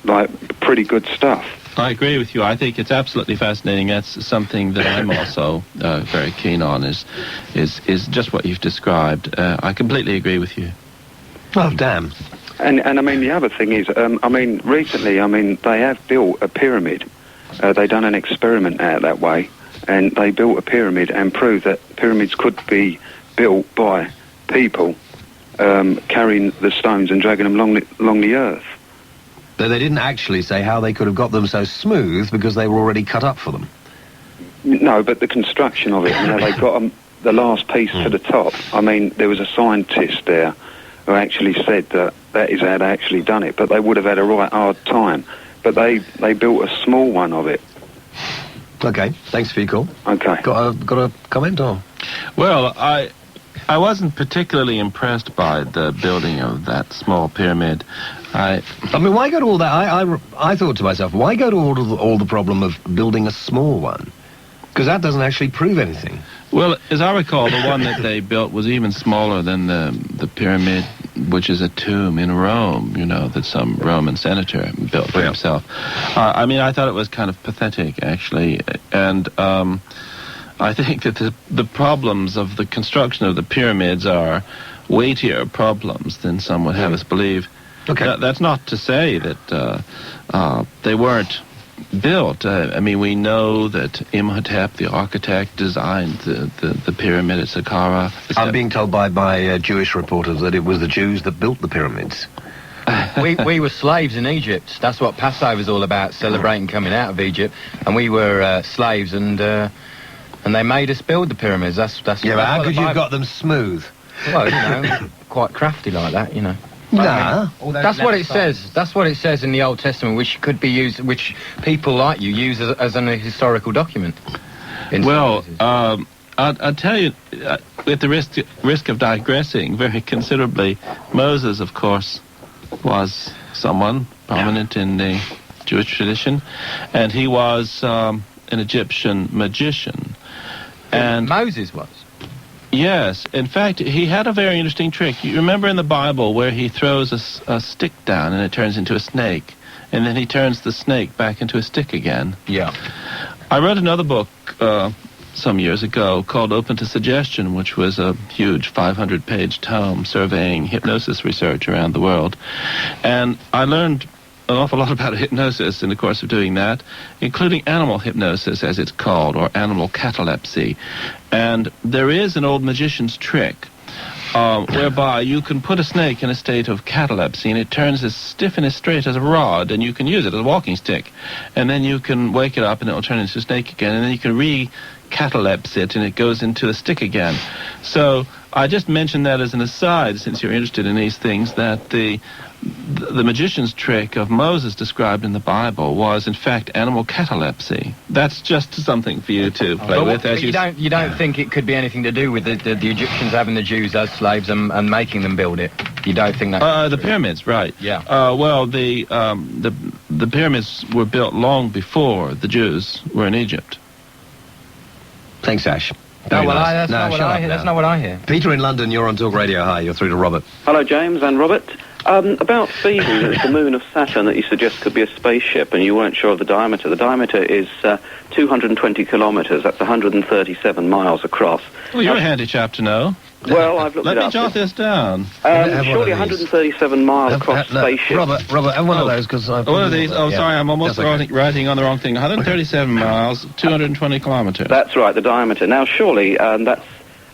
[SPEAKER 18] like, pretty good stuff.
[SPEAKER 2] I agree with you. I think it's absolutely fascinating. That's something that I'm also very keen on, is just what you've described. I completely agree with you.
[SPEAKER 1] Oh, damn.
[SPEAKER 18] And I mean, the other thing is, I mean, recently, I mean, they have built a pyramid. They done an experiment out that way, and they built a pyramid and proved that pyramids could be built by people carrying the stones and dragging them along the earth.
[SPEAKER 1] Though they didn't actually say how they could have got them so smooth because they were already cut up for them.
[SPEAKER 18] No, but the construction of it, you know, they got the last piece to the top. I mean, there was a scientist there who actually said that is how they actually done it, but they would have had a right hard time. But they built a small one of it.
[SPEAKER 1] Okay, thanks for your call.
[SPEAKER 18] Okay.
[SPEAKER 1] Got a comment, or?
[SPEAKER 2] Well, I wasn't particularly impressed by the building of that small pyramid. I
[SPEAKER 1] mean, why go to all that? I thought to myself, why go to all the problem of building a small one? Because that doesn't actually prove anything.
[SPEAKER 2] Well, as I recall, the one that they built was even smaller than the pyramid, which is a tomb in Rome, you know, that some Roman senator built for himself. I mean, I thought it was kind of pathetic, actually, and I think that the problems of the construction of the pyramids are weightier problems than some would have us believe.
[SPEAKER 1] Okay.
[SPEAKER 2] That's not to say that they weren't built. I mean, we know that Imhotep, the architect, designed the pyramid at Saqqara.
[SPEAKER 1] I'm being told by Jewish reporters that it was the Jews that built the pyramids.
[SPEAKER 19] we were slaves in Egypt. That's what Passover's all about, celebrating coming out of Egypt. And we were slaves, and they made us build the pyramids. That's
[SPEAKER 1] yeah, but how could you have got them smooth?
[SPEAKER 19] Well, you know, quite crafty like that, you know.
[SPEAKER 1] Nah.
[SPEAKER 19] That's what it says. That's what it says in the Old Testament, which could be used, which people like you use as an historical document.
[SPEAKER 2] Well, I'll tell you, with the risk of digressing very considerably, Moses, of course, was someone prominent in the Jewish tradition, and he was an Egyptian magician. And
[SPEAKER 19] Moses was?
[SPEAKER 2] Yes. In fact, he had a very interesting trick. You remember in the Bible where he throws a stick down and it turns into a snake, and then he turns the snake back into a stick again?
[SPEAKER 19] Yeah.
[SPEAKER 2] I read another book some years ago called Open to Suggestion, which was a huge 500-page tome surveying hypnosis research around the world. And I learned an awful lot about hypnosis in the course of doing that, including animal hypnosis, as it's called, or animal catalepsy. And there is an old magician's trick whereby you can put a snake in a state of catalepsy and it turns as stiff and as straight as a rod, and you can use it as a walking stick. And then you can wake it up and it will turn into a snake again, and then you can catalepse it and it goes into a stick again. So I just mentioned that as an aside, since you're interested in these things, that the magician's trick of Moses described in the Bible was, in fact, animal catalepsy. That's just something for you to play with.
[SPEAKER 19] As you don't think it could be anything to do with the Egyptians having the Jews as slaves and making them build it? You don't think that?
[SPEAKER 2] The pyramids, right?
[SPEAKER 19] Yeah.
[SPEAKER 2] Well, the pyramids were built long before the Jews were in Egypt.
[SPEAKER 1] Thanks, Ash.
[SPEAKER 19] That's not what I hear.
[SPEAKER 1] Peter in London, you're on Talk Radio. Hi, you're through to Robert.
[SPEAKER 20] Hello, James and Robert. About Phoebe, it's the moon of Saturn that you suggest could be a spaceship, and you weren't sure of the diameter. The diameter is 220 kilometres. That's 137 miles across.
[SPEAKER 2] Well, you're a handy chap to know.
[SPEAKER 20] Well, I've looked it up.
[SPEAKER 2] Let me jot this down.
[SPEAKER 20] Surely 137 miles across spaceship.
[SPEAKER 1] Robert, have one of those, because I've...
[SPEAKER 2] One of these? Oh, sorry, I'm almost writing on the wrong thing. 137 miles, 220 kilometres.
[SPEAKER 20] That's right, the diameter. Now, surely that's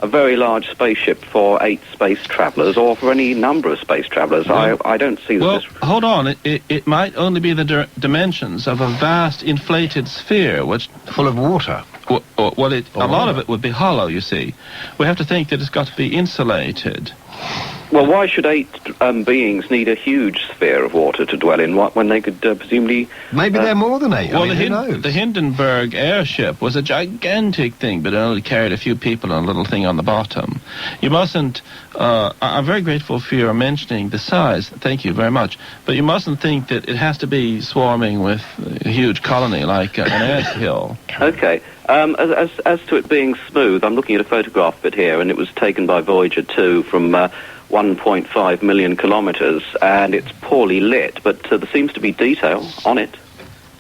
[SPEAKER 20] a very large spaceship for 8 space travelers or for any number of space travelers. I don't see that.
[SPEAKER 2] Well, hold on. It might only be the dimensions of a vast inflated sphere, which
[SPEAKER 1] full of water.
[SPEAKER 2] A lot of it would be hollow. You see, we have to think that it's got to be insulated.
[SPEAKER 20] Well, why should 8 beings need a huge sphere of water to dwell in when they could presumably...
[SPEAKER 1] Maybe they're more than 8.
[SPEAKER 2] Well,
[SPEAKER 1] I mean, who knows?
[SPEAKER 2] The Hindenburg Airship was a gigantic thing, but it only carried a few people and a little thing on the bottom. You mustn't... I'm very grateful for your mentioning the size. Thank you very much. But you mustn't think that it has to be swarming with a huge colony like an anthill.
[SPEAKER 20] Okay. As to it being smooth, I'm looking at a photograph of it here, and it was taken by Voyager 2 from 1.5 million kilometres, and it's poorly lit, but there seems to be detail on it.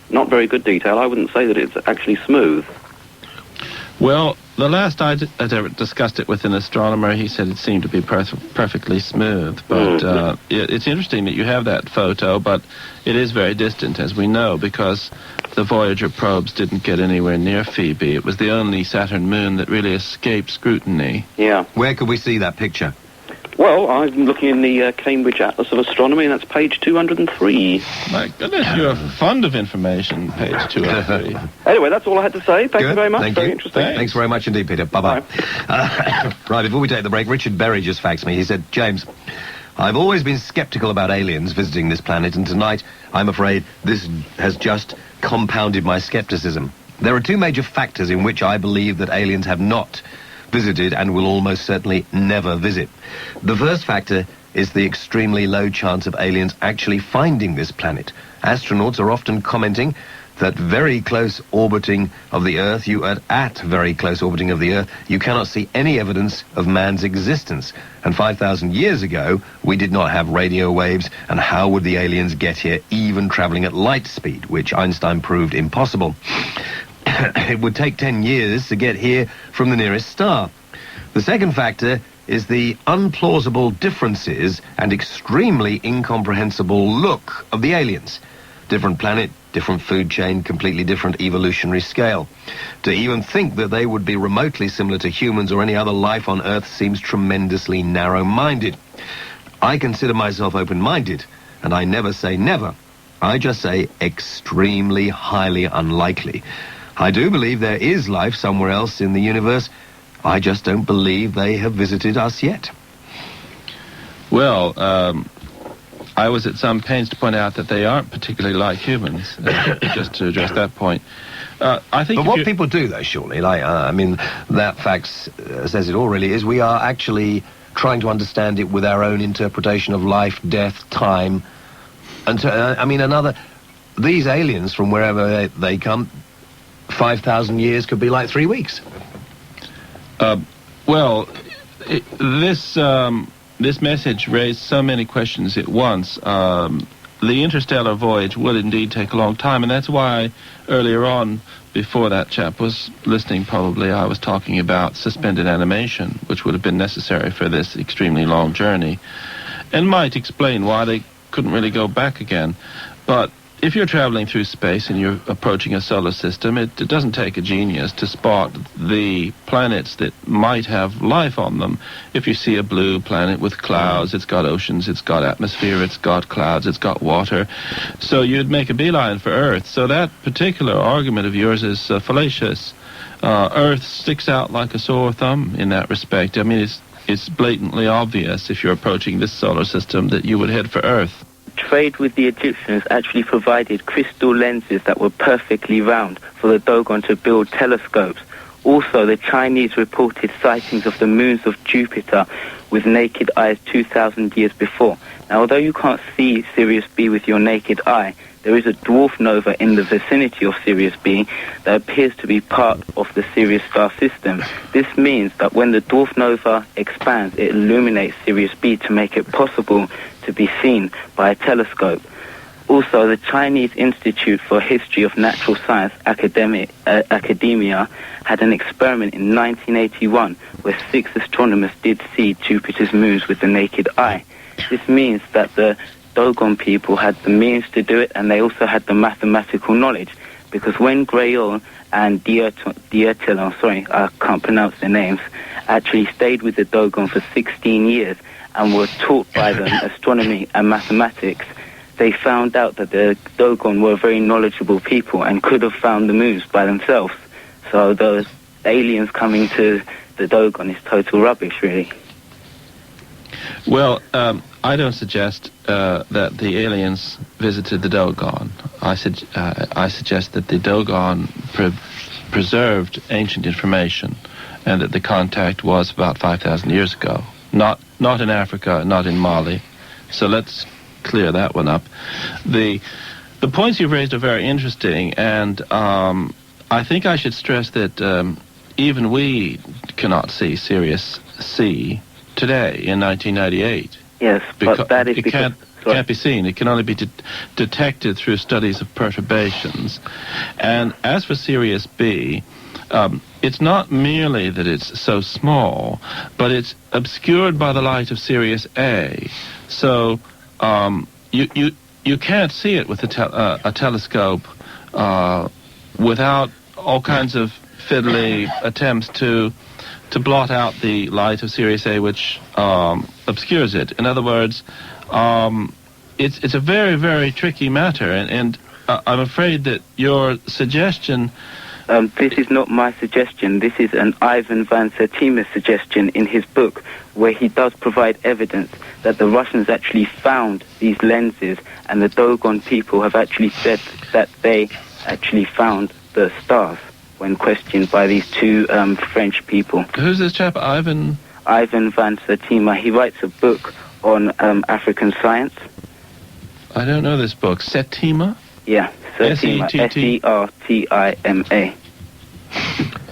[SPEAKER 20] Not very good detail. I wouldn't say that it's actually smooth.
[SPEAKER 2] Well, the last I ever discussed it with an astronomer, he said it seemed to be perfectly smooth. But it's interesting that you have that photo, but it is very distant, as we know, because the Voyager probes didn't get anywhere near Phoebe. It was the only Saturn moon that really escaped scrutiny.
[SPEAKER 20] Yeah.
[SPEAKER 1] Where could we see that picture?
[SPEAKER 20] Well, I'm looking in the Cambridge Atlas of Astronomy, and that's page 203.
[SPEAKER 2] My goodness, you're fond of information, page 203.
[SPEAKER 20] Anyway, that's all I had to say. Thank you very much.
[SPEAKER 1] Thank
[SPEAKER 20] very
[SPEAKER 1] you.
[SPEAKER 20] interesting.
[SPEAKER 1] Thanks very much indeed, Peter. Bye-bye. Right, before we take the break, Richard Berry just faxed me. He said, James, I've always been sceptical about aliens visiting this planet, and tonight, I'm afraid, this has just compounded my skepticism. There are 2 major factors in which I believe that aliens have not visited and will almost certainly never visit. The first factor is the extremely low chance of aliens actually finding this planet. Astronauts are often commenting that very close orbiting of the Earth, at very close orbiting of the Earth, you cannot see any evidence of man's existence. And 5,000 years ago, we did not have radio waves, and how would the aliens get here, even traveling at light speed, which Einstein proved impossible? It would take 10 years to get here from the nearest star. The second factor is the unplausible differences and extremely incomprehensible look of the aliens. Different planet, different food chain, completely different evolutionary scale. To even think that they would be remotely similar to humans or any other life on Earth seems tremendously narrow-minded. I consider myself open-minded, and I never say never. I just say extremely highly unlikely. I do believe there is life somewhere else in the universe. I just don't believe they have visited us yet.
[SPEAKER 2] Well, I was at some pains to point out that they aren't particularly like humans, just to address that point. I think.
[SPEAKER 1] But what people do, though, surely, that fact says it all, really, is we are actually trying to understand it with our own interpretation of life, death, time. And so, these aliens, from wherever they come, 5,000 years could be like 3 weeks.
[SPEAKER 2] This message raised so many questions at once. The interstellar voyage will indeed take a long time, and that's why earlier on, before that chap was listening, probably I was talking about suspended animation, which would have been necessary for this extremely long journey, and might explain why they couldn't really go back again. But if you're traveling through space and you're approaching a solar system, it doesn't take a genius to spot the planets that might have life on them. If you see a blue planet with clouds, it's got oceans, it's got atmosphere, it's got clouds, it's got water. So you'd make a beeline for Earth. So that particular argument of yours is fallacious. Earth sticks out like a sore thumb in that respect. I mean, it's blatantly obvious if you're approaching this solar system that you would head for Earth.
[SPEAKER 21] Trade with the Egyptians actually provided crystal lenses that were perfectly round for the Dugong to build telescopes. Also, the Chinese reported sightings of the moons of Jupiter with naked eyes 2,000 years before. Now, although you can't see Sirius B with your naked eye, there is a dwarf nova in the vicinity of Sirius B that appears to be part of the Sirius star system. This means that when the dwarf nova expands, it illuminates Sirius B to make it possible to be seen by a telescope. Also, the Chinese Institute for History of Natural Science Academia had an experiment in 1981 where 6 astronomers did see Jupiter's moons with the naked eye. This means that the Dogon people had the means to do it, and they also had the mathematical knowledge. because when Grail and Dietil, sorry, I can't pronounce their names, actually stayed with the Dogon for 16 years and were taught by them astronomy and mathematics, they found out that the Dogon were very knowledgeable people and could have found the moons by themselves. So those aliens coming to the Dogon is total rubbish, really.
[SPEAKER 2] Well, I don't suggest that the aliens visited the Dogon. I suggest that the Dogon preserved ancient information, and that the contact was about 5,000 years ago. Not in Africa, not in Mali. So let's clear that one up. The points you've raised are very interesting, and I think I should stress that even we cannot see Sirius C today in 1998.
[SPEAKER 21] Yes, but that is because...
[SPEAKER 2] It can't be seen. It can only be detected through studies of perturbations. And as for Sirius B, it's not merely that it's so small, but it's obscured by the light of Sirius A. So you can't see it with a telescope without all kinds of fiddly attempts to blot out the light of Sirius A, which obscures it. In other words, it's a very, very tricky matter, and I'm afraid that your suggestion...
[SPEAKER 21] this is not my suggestion. This is an Ivan van Sertima's suggestion in his book, where he does provide evidence that the Russians actually found these lenses, and the Dogon people have actually said that they actually found the stars when questioned by these two French people.
[SPEAKER 2] Who's this chap, Ivan?
[SPEAKER 21] Ivan van Sertima. He writes a book on African science.
[SPEAKER 2] I don't know this book. Sertima?
[SPEAKER 21] Yeah, Sertima. S-E-R-T-I-M-A.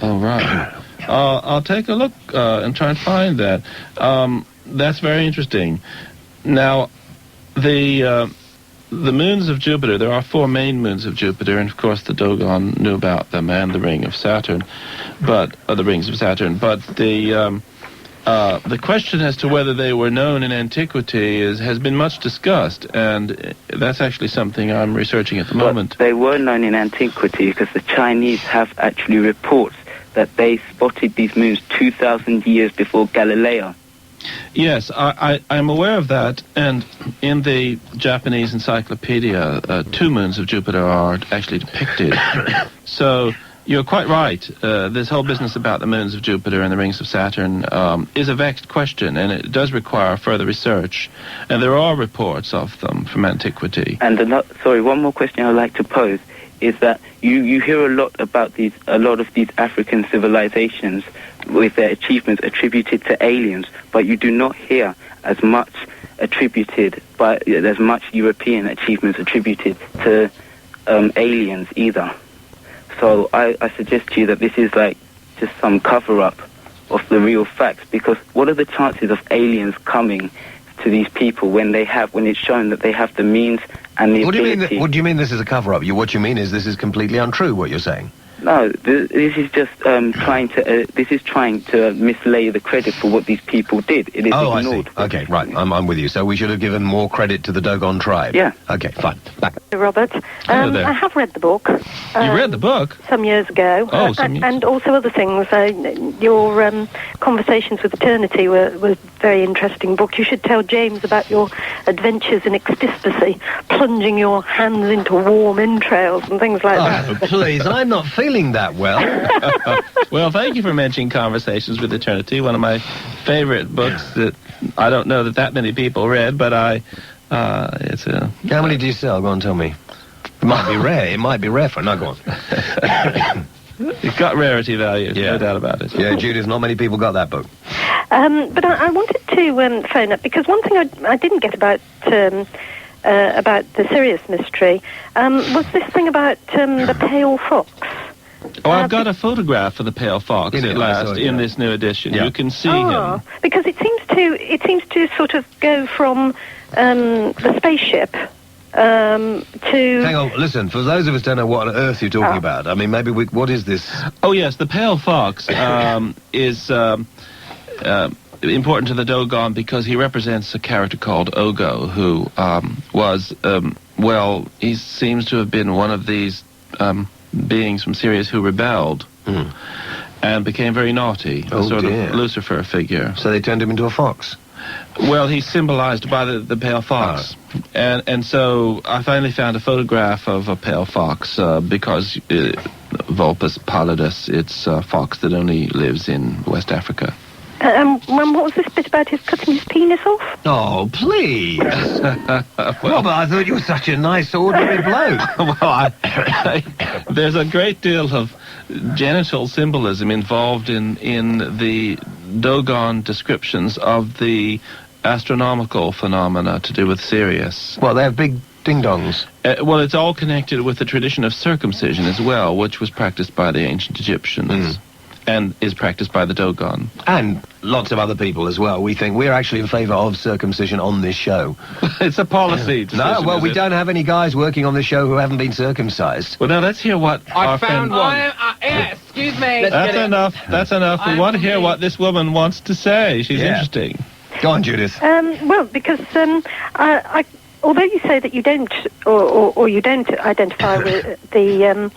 [SPEAKER 2] Oh, right. I'll take a look and try and find that. That's very interesting. Now, the moons of Jupiter, there are 4 main moons of Jupiter, and of course the Dogon knew about them and the ring of Saturn, but the rings of Saturn. But the question as to whether they were known in antiquity has been much discussed, and that's actually something I'm researching at the moment.
[SPEAKER 21] They were known in antiquity because the Chinese have actually reports that they spotted these moons 2,000 years before Galileo.
[SPEAKER 2] Yes, I'm aware of that, and in the Japanese encyclopedia, 2 moons of Jupiter are actually depicted. So you're quite right. This whole business about the moons of Jupiter and the rings of Saturn is a vexed question, and it does require further research. And there are reports of them from antiquity.
[SPEAKER 21] And one more question I'd like to pose is that you hear a lot of these African civilizations with their achievements attributed to aliens, but you do not hear as much European achievements attributed to aliens either. So I suggest to you that this is like just some cover-up of the real facts, because what are the chances of aliens coming to these people when it's shown that they have the means and the ability...
[SPEAKER 1] What do you mean this is a cover-up? What you mean is this is completely untrue, what you're saying?
[SPEAKER 21] No, this is just trying to mislay the credit for what these people did. It is ignored.
[SPEAKER 1] I see. Okay, right. I'm with you. So we should have given more credit to the Dogon tribe.
[SPEAKER 21] Yeah.
[SPEAKER 1] Okay, fine. Back.
[SPEAKER 14] Robert, I have read the book.
[SPEAKER 2] You read the book?
[SPEAKER 14] Some years ago. And also other things. Your conversations with eternity were very interesting book. You should tell James about your adventures in ecstasy, plunging your hands into warm entrails and things like that.
[SPEAKER 1] Please, I'm not feeling that well.
[SPEAKER 2] Well, thank you for mentioning Conversations with Eternity, one of my favorite books that I don't know that many people read, but it's a...
[SPEAKER 1] How many do you sell? Go on, tell me. It might be rare. It might be rare for... No, go on.
[SPEAKER 2] It's got rarity value, no doubt about it.
[SPEAKER 1] Yeah, Judith, not many people got that book.
[SPEAKER 14] But I wanted to phone up, because one thing I didn't get about the Sirius mystery was this thing about the pale fox.
[SPEAKER 2] Oh, I've got a photograph of the pale fox at last in this new edition. Yeah. You can see him.
[SPEAKER 14] Because it seems to sort of go from the spaceship to...
[SPEAKER 1] Hang on, listen, for those of us who don't know what on earth you're talking about, I mean, maybe what is this?
[SPEAKER 2] Oh, yes, the pale fox is important to the Dogon because he represents a character called Ogo, who was, he seems to have been one of these beings from Sirius who rebelled and became very naughty, a sort of Lucifer figure.
[SPEAKER 1] So they turned him into a fox?
[SPEAKER 2] Well, he's symbolized by the pale fox. And so I finally found a photograph of a pale fox because Vulpes pallidus, it's a fox that only lives in West Africa.
[SPEAKER 5] What was this bit about his cutting his penis off?
[SPEAKER 1] Oh, please. Robert, I thought you were such a nice, ordinary bloke.
[SPEAKER 2] Well, there's a great deal of genital symbolism involved in the Dugong descriptions of the astronomical phenomena to do with Sirius.
[SPEAKER 1] Well, they have big ding-dongs.
[SPEAKER 2] Well, it's all connected with the tradition of circumcision as well, which was practiced by the ancient Egyptians. And is practiced by the Dugong.
[SPEAKER 1] And lots of other people as well. We think we're actually in favour of circumcision on this show.
[SPEAKER 2] It's a policy decision.
[SPEAKER 1] No, well, we don't have any guys working on this show who haven't been circumcised.
[SPEAKER 2] Well, now let's hear what
[SPEAKER 19] I found one. Excuse me.
[SPEAKER 2] That's enough. That's enough. We want to hear what this woman wants to say. She's interesting.
[SPEAKER 1] Go on, Judith.
[SPEAKER 14] Well, because although you say that you don't, or you don't identify with the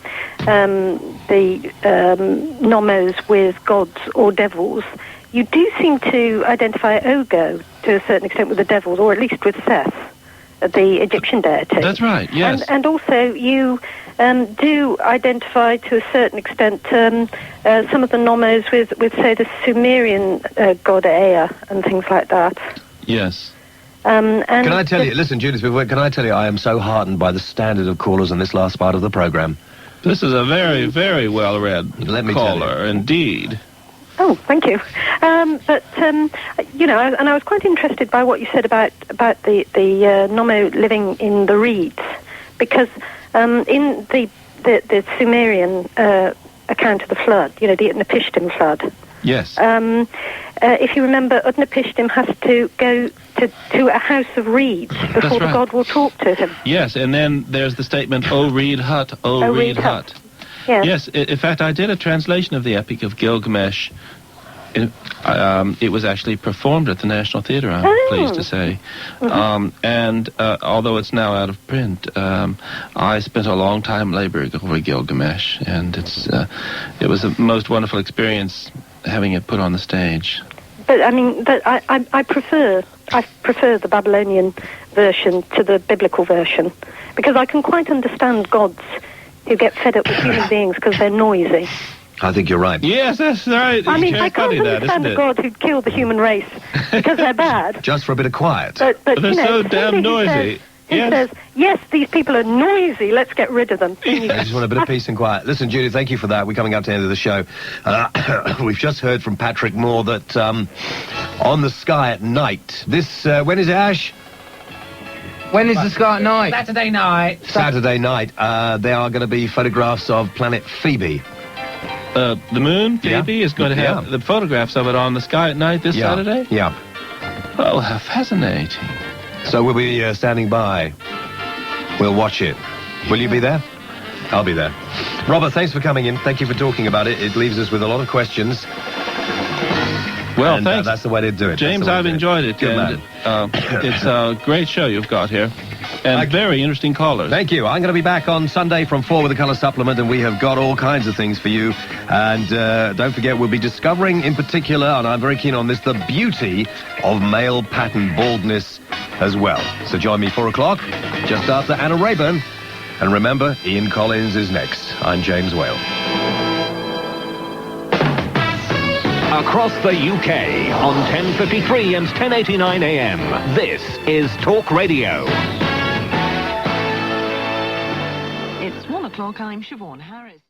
[SPEAKER 14] nomos with gods or devils, you do seem to identify Ogo to a certain extent with the devils, or at least with Seth, the Egyptian deity.
[SPEAKER 2] That's right, yes.
[SPEAKER 14] And also you do identify to a certain extent some of the nomos with say, the Sumerian god Ea and things like that.
[SPEAKER 2] Yes.
[SPEAKER 14] And
[SPEAKER 1] can I tell you, listen, Judith, can I tell you I am so heartened by the standard of callers in this last part of the programme.
[SPEAKER 2] This is a very, very well-read caller, indeed.
[SPEAKER 14] Oh, thank you. You know, and I was quite interested by what you said about the Nomo living in the reeds, because in the Sumerian account of the flood, you know, the Utnapishtim flood.
[SPEAKER 2] Yes.
[SPEAKER 14] If you remember, Utnapishtim has to go to a house of reeds before the god will talk to him.
[SPEAKER 2] Yes, and then there's the statement, "O reed hut, O reed hut."
[SPEAKER 14] Yes.
[SPEAKER 2] Yes, in fact, I did a translation of the Epic of Gilgamesh. It was actually performed at the National Theatre, I'm pleased to say. And although it's now out of print, I spent a long time laboring over Gilgamesh, and it was a most wonderful experience having it put on the stage.
[SPEAKER 14] But I mean, I prefer the Babylonian version to the biblical version, because I can quite understand gods who get fed up with human beings because they're noisy.
[SPEAKER 1] I think you're right.
[SPEAKER 2] Yes, that's right.
[SPEAKER 14] I mean, I can't understand a god who'd kill the human race because they're bad.
[SPEAKER 1] Just for a bit of quiet.
[SPEAKER 14] But
[SPEAKER 2] they're
[SPEAKER 14] you know,
[SPEAKER 2] so damn noisy.
[SPEAKER 14] He says, yes, these people are noisy, let's get rid of them.
[SPEAKER 1] I just want a bit of peace and quiet. Listen, Judy, thank you for that. We're coming up to the end of the show. We've just heard from Patrick Moore that on the sky at night, when is it, Ash?
[SPEAKER 19] When is the sky at night?
[SPEAKER 3] Saturday night.
[SPEAKER 1] Saturday night, there are going to be photographs of planet Phoebe.
[SPEAKER 2] The moon, Phoebe, is going to have the photographs of it on the sky at night this Saturday?
[SPEAKER 1] Yeah.
[SPEAKER 2] Oh, how fascinating.
[SPEAKER 1] So we'll be standing by. We'll watch it. Will you be there? I'll be there. Robert, thanks for coming in. Thank you for talking about it. It leaves us with a lot of questions.
[SPEAKER 2] Well, thanks.
[SPEAKER 1] That's the way to do it.
[SPEAKER 2] James, I've enjoyed it.
[SPEAKER 1] Good man.
[SPEAKER 2] It's a great show you've got here. And very interesting callers.
[SPEAKER 1] Thank you. I'm going to be back on Sunday from 4 with the Colour Supplement, and we have got all kinds of things for you. And don't forget, we'll be discovering in particular, and I'm very keen on this, the beauty of male pattern baldness as well. So join me 4 o'clock, just after Anna Rayburn. And remember, Ian Collins is next. I'm James Whale.
[SPEAKER 22] Across the UK on 10:53 and 10:89 AM. This is Talk Radio.
[SPEAKER 23] It's 1 o'clock. I'm Siobhan Harris.